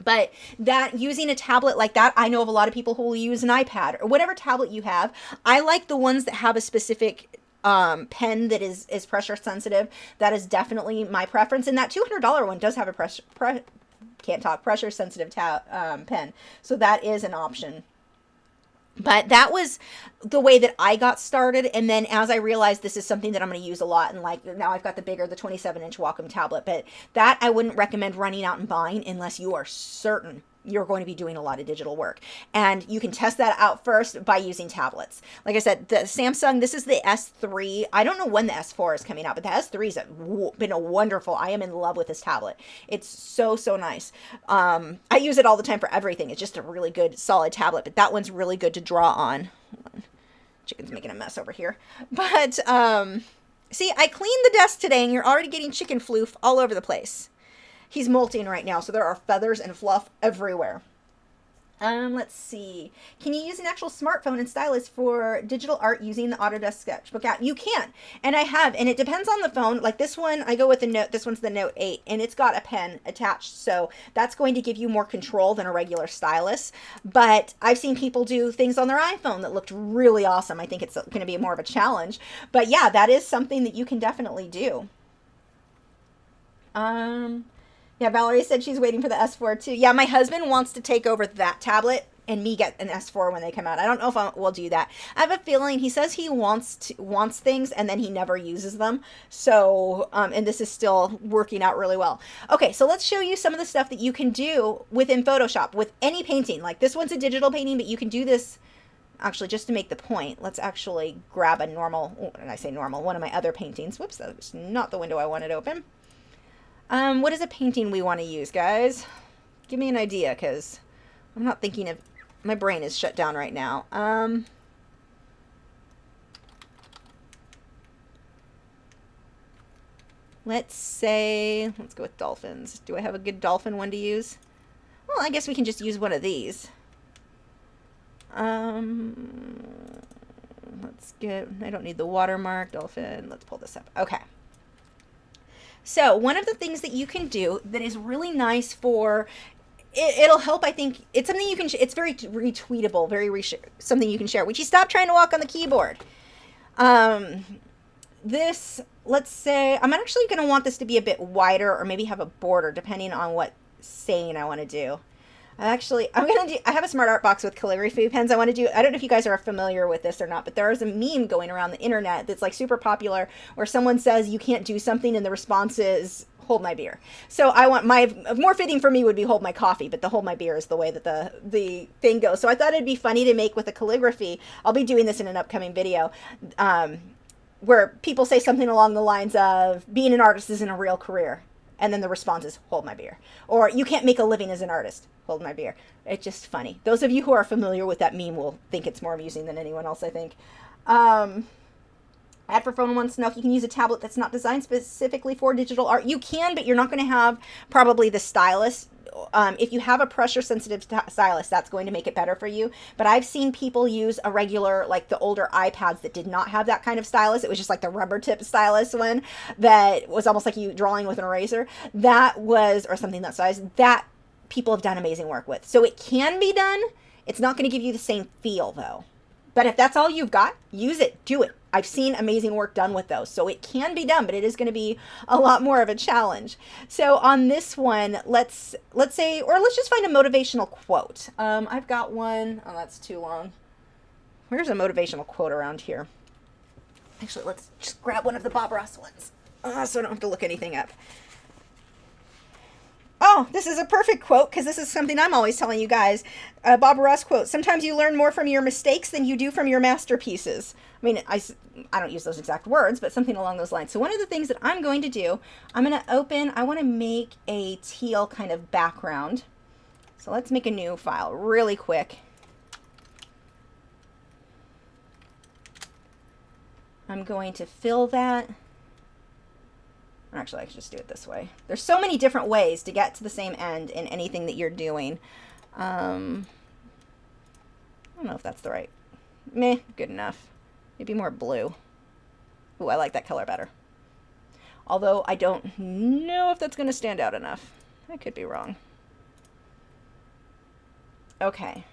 Speaker 1: But that, using a tablet like that, I know of a lot of people who will use an iPad or whatever tablet you have. I like the ones that have a specific pen that is pressure sensitive. That is definitely my preference. And that $200 one does have a pressure sensitive pen. So that is an option. But that was the way that I got started. And then as I realized this is something that I'm going to use a lot, and like now I've got the 27-inch Wacom tablet, but that I wouldn't recommend running out and buying unless you are certain you're going to be doing a lot of digital work. And you can test that out first by using tablets. Like I said, the Samsung, this is the S3. I don't know when the S4 is coming out, but the S3 has been a wonderful, I am in love with this tablet. It's so, so nice. I use it all the time for everything. It's just a really good, solid tablet, but that one's really good to draw on. Hold on. Chicken's making a mess over here. But, see, I cleaned the desk today, and you're already getting chicken floof all over the place. He's molting right now, so there are feathers and fluff everywhere. Let's see. Can you use an actual smartphone and stylus for digital art using the Autodesk Sketchbook app? You can, and I have, and it depends on the phone. Like this one, I go with the Note. This one's the Note 8, and it's got a pen attached, so that's going to give you more control than a regular stylus. But I've seen people do things on their iPhone that looked really awesome. I think it's going to be more of a challenge, but yeah, that is something that you can definitely do. Yeah, Valerie said she's waiting for the S4 too. Yeah, my husband wants to take over that tablet and me get an S4 when they come out. I don't know if we'll do that. I have a feeling he says he wants things and then he never uses them. So, and this is still working out really well. Okay, so let's show you some of the stuff that you can do within Photoshop with any painting. Like this one's a digital painting, but you can do this. Actually, just to make the point, let's actually grab a normal, and I say normal, one of my other paintings. Whoops, that's not the window I wanted open. What is a painting we want to use, guys? Give me an idea, because I'm not thinking of, my brain is shut down right now. Let's go with dolphins. Do I have a good dolphin one to use? Well, I guess we can just use one of these. I don't need the watermark, dolphin. Let's pull this up. Okay. So one of the things that you can do that is really nice for, it'll help, I think, it's something you can, it's very retweetable, something you can share. Would you stop trying to walk on the keyboard? This, let's say, I'm actually going to want this to be a bit wider or maybe have a border depending on what saying I want to do. I have a smart art box with calligraphy pens I want to do. I don't know if you guys are familiar with this or not, but there is a meme going around the internet that's like super popular where someone says you can't do something and the response is hold my beer. So I want more fitting for me would be hold my coffee, but the hold my beer is the way that the thing goes. So I thought it'd be funny to make with a calligraphy. I'll be doing this in an upcoming video. Where people say something along the lines of being an artist isn't a real career. And then the response is, hold my beer. Or you can't make a living as an artist. Hold my beer. It's just funny. Those of you who are familiar with that meme will think it's more amusing than anyone else, I think. Ad for phone wants to know if you can use a tablet that's not designed specifically for digital art. You can, but you're not going to have probably the stylus. If you have a pressure sensitive stylus, that's going to make it better for you. But I've seen people use a regular, like the older iPads that did not have that kind of stylus. It was just like the rubber tip stylus one that was almost like you drawing with an eraser. Or something that size, that people have done amazing work with. So it can be done. It's not going to give you the same feel though. But if that's all you've got, use it, do it. I've seen amazing work done with those. So it can be done, but it is going to be a lot more of a challenge. So on this one, let's just find a motivational quote. I've got one. Oh, that's too long. Where's a motivational quote around here? Actually, let's just grab one of the Bob Ross ones. So I don't have to look anything up. Oh, this is a perfect quote because this is something I'm always telling you guys. Bob Ross quote, sometimes you learn more from your mistakes than you do from your masterpieces. I mean, I don't use those exact words, but something along those lines. So one of the things that I'm going to do, I'm going to open, I want to make a teal kind of background. So let's make a new file really quick. I'm going to fill that. Actually, I could just do it this way. There's so many different ways to get to the same end in anything that you're doing. I don't know if that's the right. Meh, good enough. Maybe more blue. Ooh, I like that color better. Although I don't know if that's going to stand out enough. I could be wrong. Okay.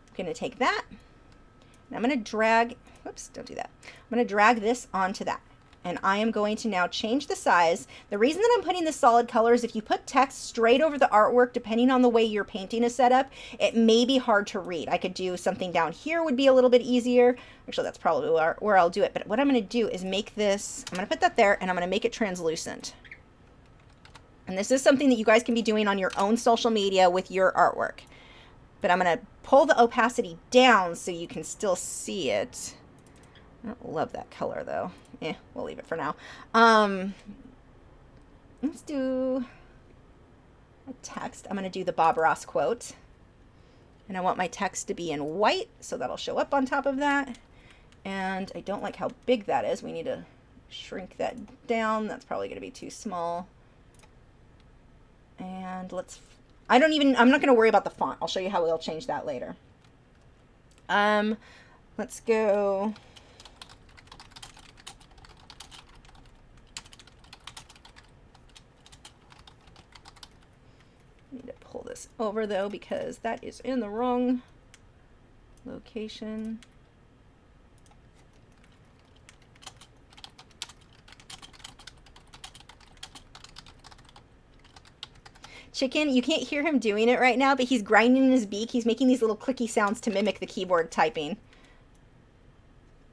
Speaker 1: I'm going to take that. And I'm going to drag, whoops, don't do that. I'm going to drag this onto that. And I am going to now change the size. The reason that I'm putting the solid color is if you put text straight over the artwork, depending on the way your painting is set up, it may be hard to read. I could do something down here would be a little bit easier. Actually, that's probably where I'll do it. But what I'm going to do is make this, I'm going to put that there and I'm going to make it translucent. And this is something that you guys can be doing on your own social media with your artwork. But I'm going to pull the opacity down so you can still see it. I don't love that color though. We'll leave it for now. Let's do a text. I'm going to do the Bob Ross quote. And I want my text to be in white, so that'll show up on top of that. And I don't like how big that is. We need to shrink that down. That's probably going to be too small. And I'm not going to worry about the font. I'll show you how we'll change that later. Let's go. Need to pull this over though because that is in the wrong location. Chicken, you can't hear him doing it right now, but he's grinding his beak. He's making these little clicky sounds to mimic the keyboard typing.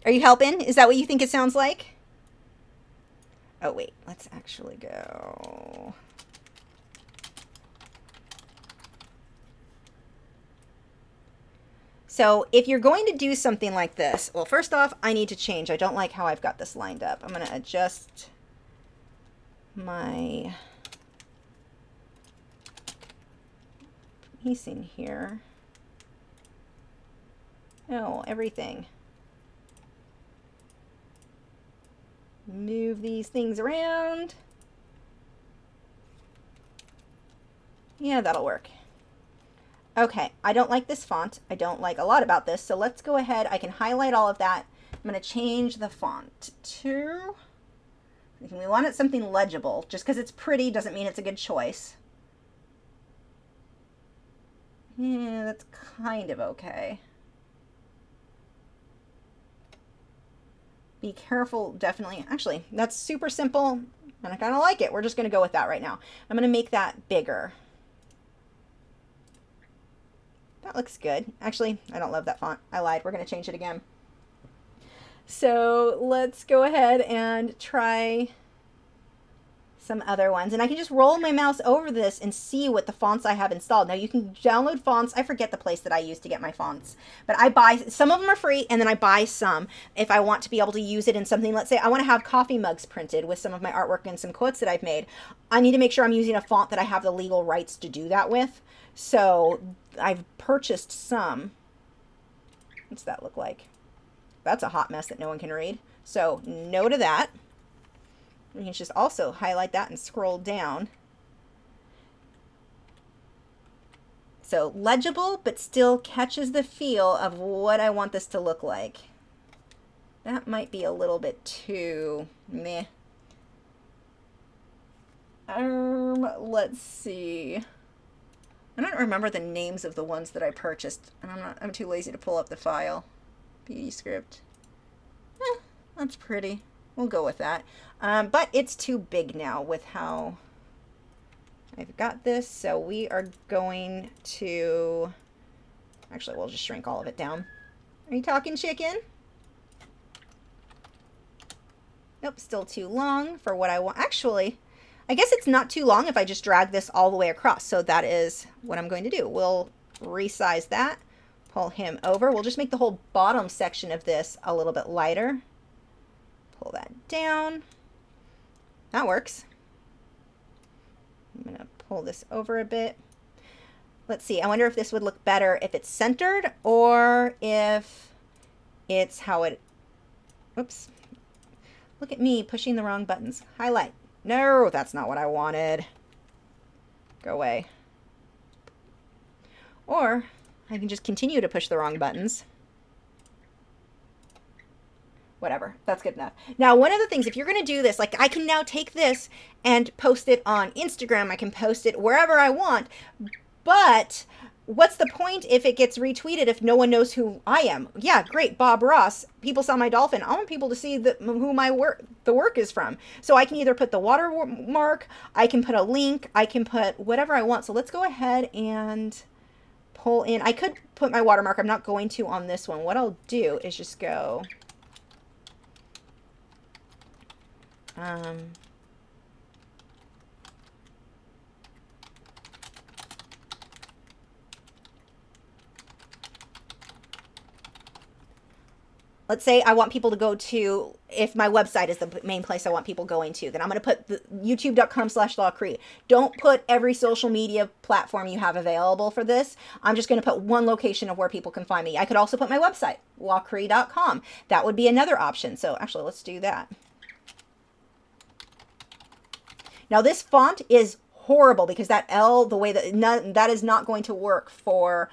Speaker 1: Are you helping? Is that what you think it sounds like? Oh, wait. Let's actually go. So if you're going to do something like this, well, first off, I need to change. I don't like how I've got this lined up. I'm going to adjust my piecing here. Oh, everything. Move these things around. Yeah, that'll work. Okay, I don't like this font. I don't like a lot about this, so let's go ahead. I can highlight all of that. I'm going to change the font to, we want it something legible. Just because it's pretty doesn't mean it's a good choice. Yeah, that's kind of okay. Be careful, definitely. Actually, that's super simple, and I kind of like it. We're just going to go with that right now. I'm going to make that bigger. That looks good. Actually, I don't love that font. I lied. We're going to change it again. So let's go ahead and try some other ones. And I can just roll my mouse over this and see what the fonts I have installed. Now you can download fonts. I forget the place that I use to get my fonts, but I buy, some of them are free, and then I buy some if I want to be able to use it in something. Let's say I want to have coffee mugs printed with some of my artwork and some quotes that I've made. I need to make sure I'm using a font that I have the legal rights to do that with. So I've purchased some. What's that look like? That's a hot mess that no one can read. So no to that. We can just also highlight that and scroll down. So legible, but still catches the feel of what I want this to look like. That might be a little bit too meh. Let's see. I don't remember the names of the ones that I purchased, and I'm too lazy to pull up the file. Beauty script. That's pretty. We'll go with that. But it's too big now with how I've got this. So we are going to, actually, we'll just shrink all of it down. Are you talking, chicken? Nope, still too long for what I want. Actually, I guess it's not too long if I just drag this all the way across. So that is what I'm going to do. We'll resize that, pull him over. We'll just make the whole bottom section of this a little bit lighter. Pull that down. That works. I'm going to pull this over a bit. Let's see. I wonder if this would look better if it's centered or if it's how it... Oops. Look at me pushing the wrong buttons. Highlight. No, that's not what I wanted. Go away. Or I can just continue to push the wrong buttons. Whatever, that's good enough. Now, one of the things, if you're going to do this, like I can now take this and post it on Instagram. I can post it wherever I want. But what's the point if it gets retweeted if no one knows who I am? Yeah, great, Bob Ross. People saw my dolphin. I want people to see who the work is from. So I can either put the watermark, I can put a link, I can put whatever I want. So let's go ahead and pull in. I could put my watermark. I'm not going to on this one. What I'll do is just go... let's say I want people to go to, if my website is the main place I want people going to, then I'm going to put the youtube.com/Lachri. Don't put every social media platform you have available for this. I'm just going to put one location of where people can find me. I could also put my website, lachri.com. That would be another option. So actually, let's do that. Now this font is horrible because that L, the way that is not going to work for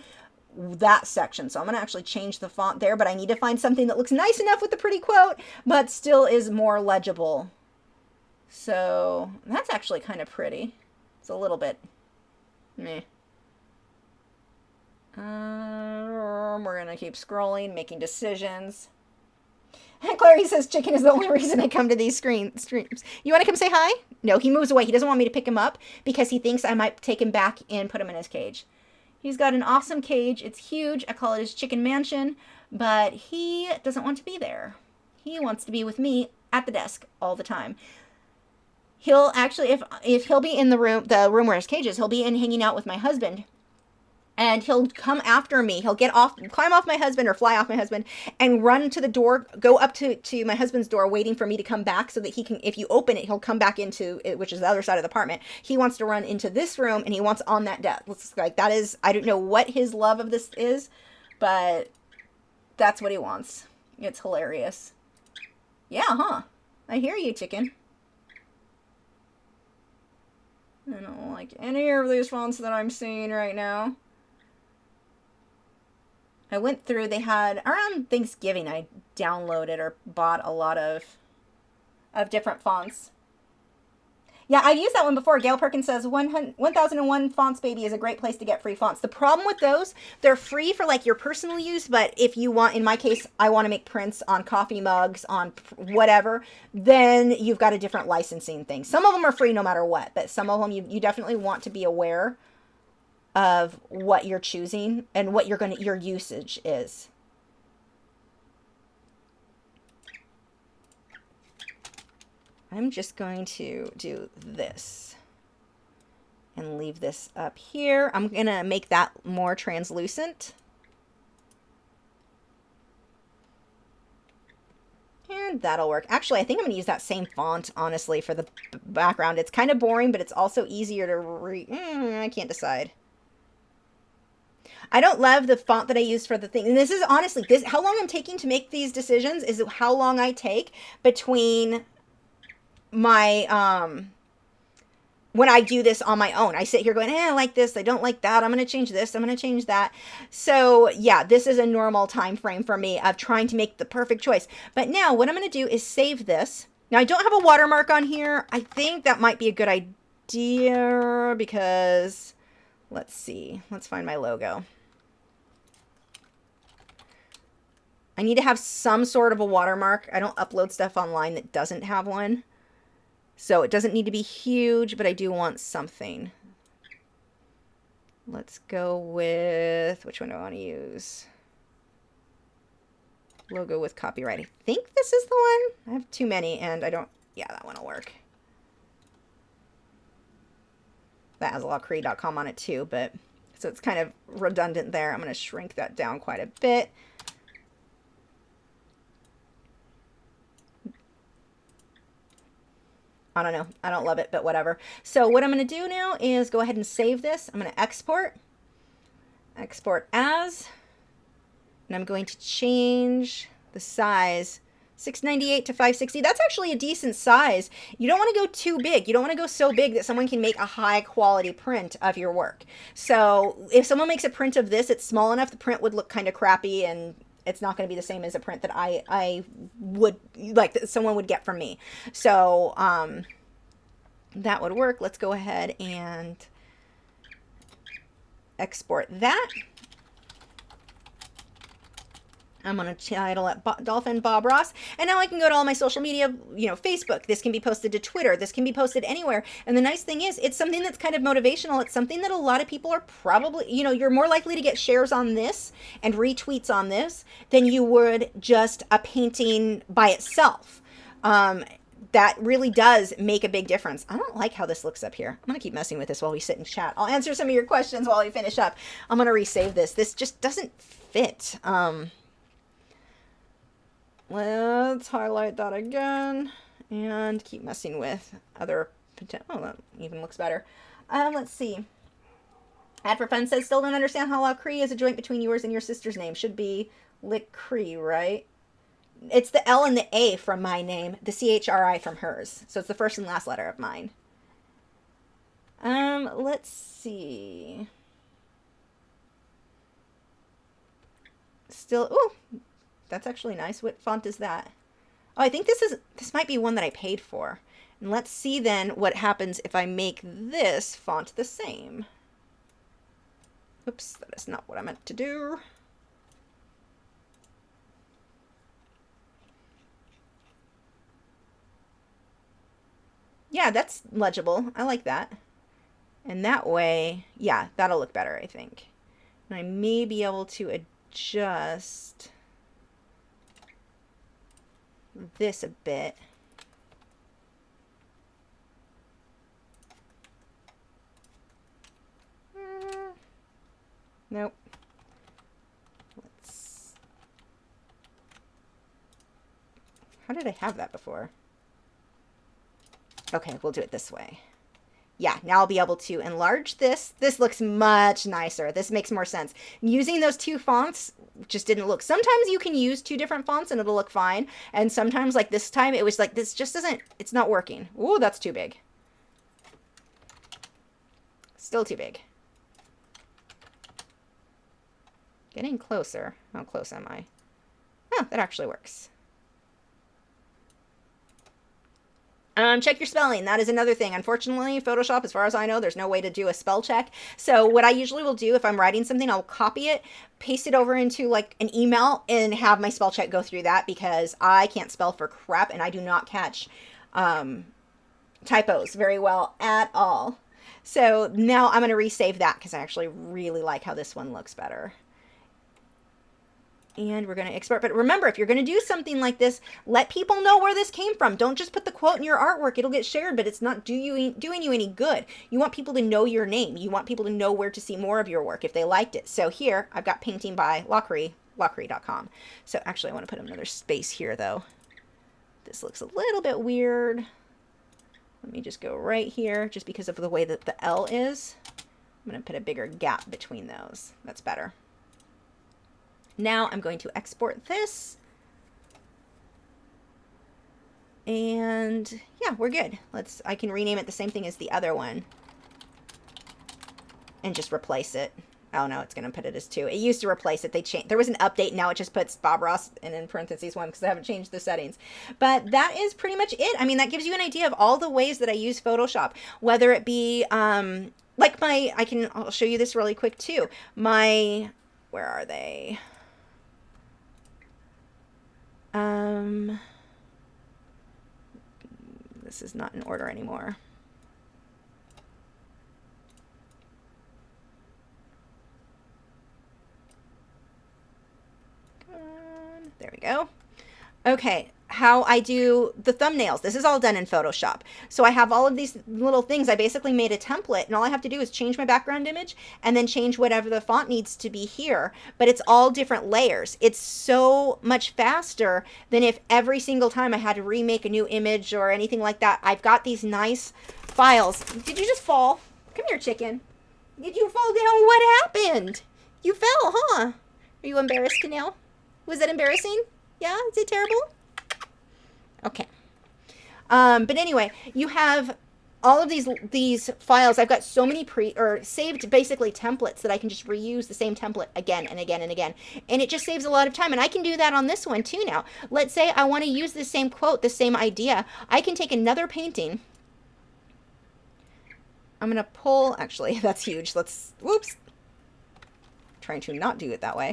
Speaker 1: that section. So I'm going to actually change the font there, but I need to find something that looks nice enough with the pretty quote, but still is more legible. So that's actually kind of pretty. It's a little bit meh. We're going to keep scrolling, making decisions. Clary says chicken is the only reason I come to these streams. You want to come say hi? No, he moves away. He doesn't want me to pick him up because he thinks I might take him back and put him in his cage. He's got an awesome cage. It's huge. I call it his chicken mansion, but he doesn't want to be there. He wants to be with me at the desk all the time. He'll actually, if he'll be in the room where his cage is, he'll be in hanging out with my husband. And he'll come after me. He'll climb off my husband or fly off my husband and run to the door, go up to my husband's door, waiting for me to come back so that he can, if you open it, he'll come back into it, which is the other side of the apartment. He wants to run into this room and he wants on that desk. Like that is, I don't know what his love of this is, but that's what he wants. It's hilarious. Yeah, huh? I hear you, chicken. I don't like any of these fonts that I'm seeing right now. I went through, they had, around Thanksgiving, I downloaded or bought a lot of different fonts. Yeah, I've used that one before. Gail Perkins says 1001 Fonts Baby is a great place to get free fonts. The problem with those, they're free for like your personal use, but if you want, in my case, I want to make prints on coffee mugs, on whatever, then you've got a different licensing thing. Some of them are free no matter what, but some of them you definitely want to be aware of what you're choosing and what your usage is. I'm just going to do this and leave this up here. I'm going to make that more translucent. And that'll work. Actually, I think I'm going to use that same font, honestly, for the background. It's kind of boring, but it's also easier to read. I can't decide. I don't love the font that I use for the thing. And this is honestly, how long I'm taking to make these decisions is how long I take between my, when I do this on my own. I sit here going, I like this, I don't like that, I'm going to change this, I'm going to change that. So yeah, this is a normal time frame for me of trying to make the perfect choice. But now what I'm going to do is save this. Now I don't have a watermark on here. I think that might be a good idea because, let's see, let's find my logo. I need to have some sort of a watermark. I don't upload stuff online that doesn't have one. So it doesn't need to be huge, but I do want something. Let's go with, which one do I want to use? Logo with copyright. I think this is the one. I have too many and I don't, yeah, that one will work. that has Lachri.com on it too, but so it's kind of redundant there. I'm going to shrink that down quite a bit. I don't know. I don't love it, but whatever. So what I'm going to do now is go ahead and save this. I'm going to export as, and I'm going to change the size 698 to 560. That's actually a decent size. You don't want to go too big. You don't want to go so big that someone can make a high quality print of your work. So if someone makes a print of this, it's small enough, the print would look kind of crappy, and it's not going to be the same as a print that I would like that someone would get from me. So that would work. Let's go ahead and export that. I'm going to title it Dolphin Bob Ross. And now I can go to all my social media, you know, Facebook. This can be posted to Twitter. This can be posted anywhere. And the nice thing is, it's something that's kind of motivational. It's something that a lot of people are probably, you know, you're more likely to get shares on this and retweets on this than you would just a painting by itself. That really does make a big difference. I don't like how this looks up here. I'm going to keep messing with this while we sit and chat. I'll answer some of your questions while we finish up. I'm going to resave this. This just doesn't fit. Let's highlight that again and keep messing with other potential. Oh, that even looks better. Let's see. Ad for Fun says, still don't understand how Lachri is a joint between yours and your sister's name. Should be Lachri, right? It's the L and the A from my name, the CHRI from hers. So it's the first and last letter of mine. Let's see. Still, ooh. That's actually nice. What font is that? Oh, I think this might be one that I paid for. And let's see then what happens if I make this font the same. Oops, that is not what I meant to do. Yeah, that's legible. I like that. And that way, yeah, that'll look better, I think. And I may be able to adjust this a bit. Nope. How did I have that before? Okay, we'll do it this way. Yeah, now I'll be able to enlarge this. This looks much nicer. This makes more sense. Using those two fonts just didn't look. Sometimes you can use two different fonts and it'll look fine. And sometimes, like this time, it was like, this just doesn't, it's not working. Ooh, that's too big. Still too big. Getting closer. How close am I? Oh, that actually works. Check your spelling. That is another thing. Unfortunately, Photoshop, as far as I know, there's no way to do a spell check. So what I usually will do if I'm writing something, I'll copy it, paste it over into like an email and have my spell check go through that, because I can't spell for crap and I do not catch typos very well at all. So now I'm going to resave that because I actually really like how this one looks better. And we're going to export. But remember, if you're going to do something like this, let people know where this came from. Don't just put the quote in your artwork. It'll get shared, but it's not doing you any good. You want people to know your name. You want people to know where to see more of your work if they liked it. So here, I've got painting by Lachri, Lachri.com. So actually, I want to put another space here, though. This looks a little bit weird. Let me just go right here, just because of the way that the L is. I'm going to put a bigger gap between those. That's better. Now I'm going to export this. And yeah, we're good. I can rename it the same thing as the other one and just replace it. Oh no, it's going to put it as 2. It used to replace it. They changed. There was an update. Now it just puts Bob Ross and in parentheses 1 because I haven't changed the settings. But that is pretty much it. I mean, that gives you an idea of all the ways that I use Photoshop, whether it be like I'll show you this really quick too. Where are they? This is not in order anymore. There we go. Okay, how I do the thumbnails. This is all done in Photoshop. So I have all of these little things. I basically made a template, and all I have to do is change my background image and then change whatever the font needs to be here. But it's all different layers. It's so much faster than if every single time I had to remake a new image or anything like that. I've got these nice files. Did you just fall? Come here, chicken. Did you fall down? What happened? You fell, huh? Are you embarrassed now? Was that embarrassing? Yeah? Is it terrible? Okay. But anyway, you have all of these files. I've got so many saved basically templates that I can just reuse the same template again and again and again. And it just saves a lot of time. And I can do that on this one too now. Let's say I want to use the same quote, the same idea. I can take another painting. I'm going to pull, actually, that's huge. Whoops. Trying to not do it that way.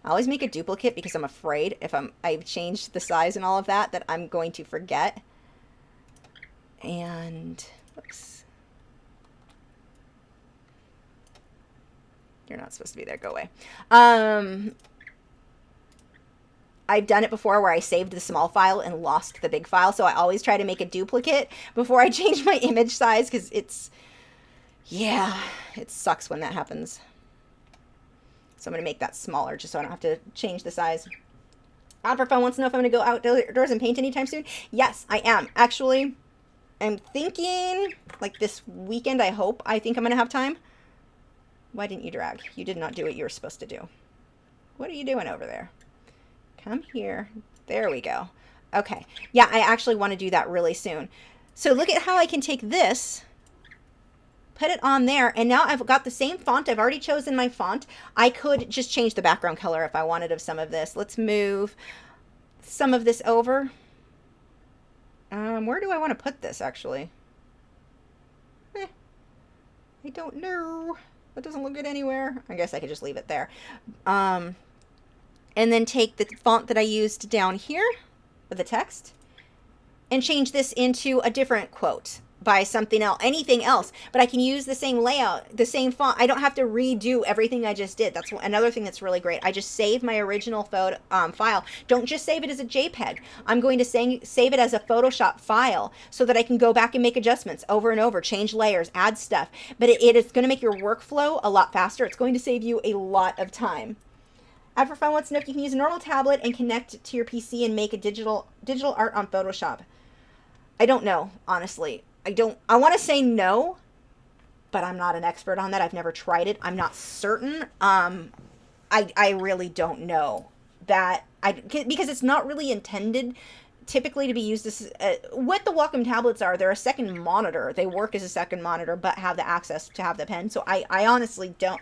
Speaker 1: I always make a duplicate because I'm afraid if I've changed the size and all of that I'm going to forget. And, oops. You're not supposed to be there. Go away. I've done it before where I saved the small file and lost the big file. So I always try to make a duplicate before I change my image size because yeah, it sucks when that happens. So I'm going to make that smaller just so I don't have to change the size. Fun wants to know if I'm going to go outdoors and paint anytime soon. Yes, I am. Actually, I'm thinking like this weekend, I think I'm going to have time. Why didn't you drag? You did not do what you were supposed to do. What are you doing over there? Come here. There we go. Okay. Yeah, I actually want to do that really soon. So look at how I can take this, put it on there, and now I've got the same font. I've already chosen my font. I could just change the background color if I wanted of some of this. Let's move some of this over. Where do I want to put this, actually? I don't know. That doesn't look good anywhere. I guess I could just leave it there. And then take the font that I used down here for the text and change this into a different quote by something else, anything else. But I can use the same layout, the same font. I don't have to redo everything I just did. That's another thing that's really great. I just save my original photo file. Don't just save it as a JPEG. I'm going to save it as a Photoshop file so that I can go back and make adjustments over and over, change layers, add stuff. But it is going to make your workflow a lot faster. It's going to save you a lot of time. Fun wants to know if you can use a normal tablet and connect to your PC and make a digital art on Photoshop. I don't know, honestly. I want to say no, but I'm not an expert on that. I've never tried it. I'm not certain. I really don't know that because it's not really intended typically to be used as what the Wacom tablets are. They're a second monitor. They work as a second monitor, but have the access to have the pen. So I honestly don't.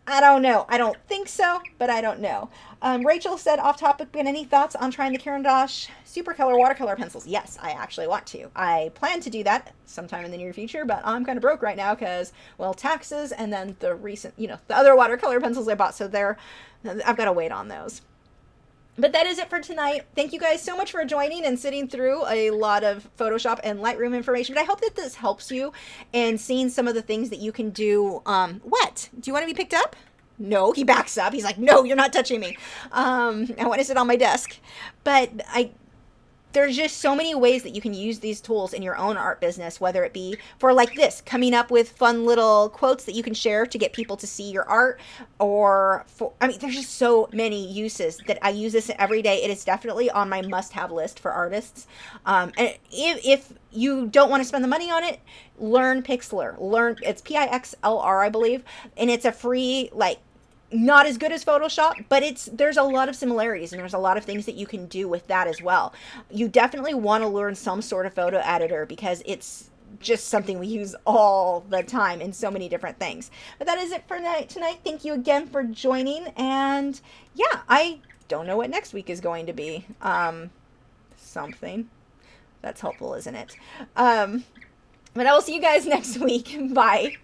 Speaker 1: I don't know. I don't think so, but I don't know. Rachel said, off topic, but any thoughts on trying the Caran d'Ache Supercolor watercolor pencils? Yes, I actually want to. I plan to do that sometime in the near future, but I'm kind of broke right now because, well, taxes and then the recent, the other watercolor pencils I bought. So I've got to wait on those. But that is it for tonight. Thank you guys so much for joining and sitting through a lot of Photoshop and Lightroom information. But I hope that this helps you and seeing some of the things that you can do. What? Do you want to be picked up? No, he backs up. He's like, no, you're not touching me. I want to sit on my desk. But there's just so many ways that you can use these tools in your own art business, whether it be for like this, coming up with fun little quotes that you can share to get people to see your art, or there's just so many uses that I use this every day. It is definitely on my must-have list for artists. And if you don't want to spend the money on it, learn Pixlr. It's Pixlr, I believe, and it's a free, not as good as Photoshop, but there's a lot of similarities and there's a lot of things that you can do with that as well. You definitely want to learn some sort of photo editor because it's just something we use all the time in so many different things. But that is it for tonight. Thank you again for joining. And yeah, I don't know what next week is going to be. Something. That's helpful, isn't it? But I will see you guys next week. Bye.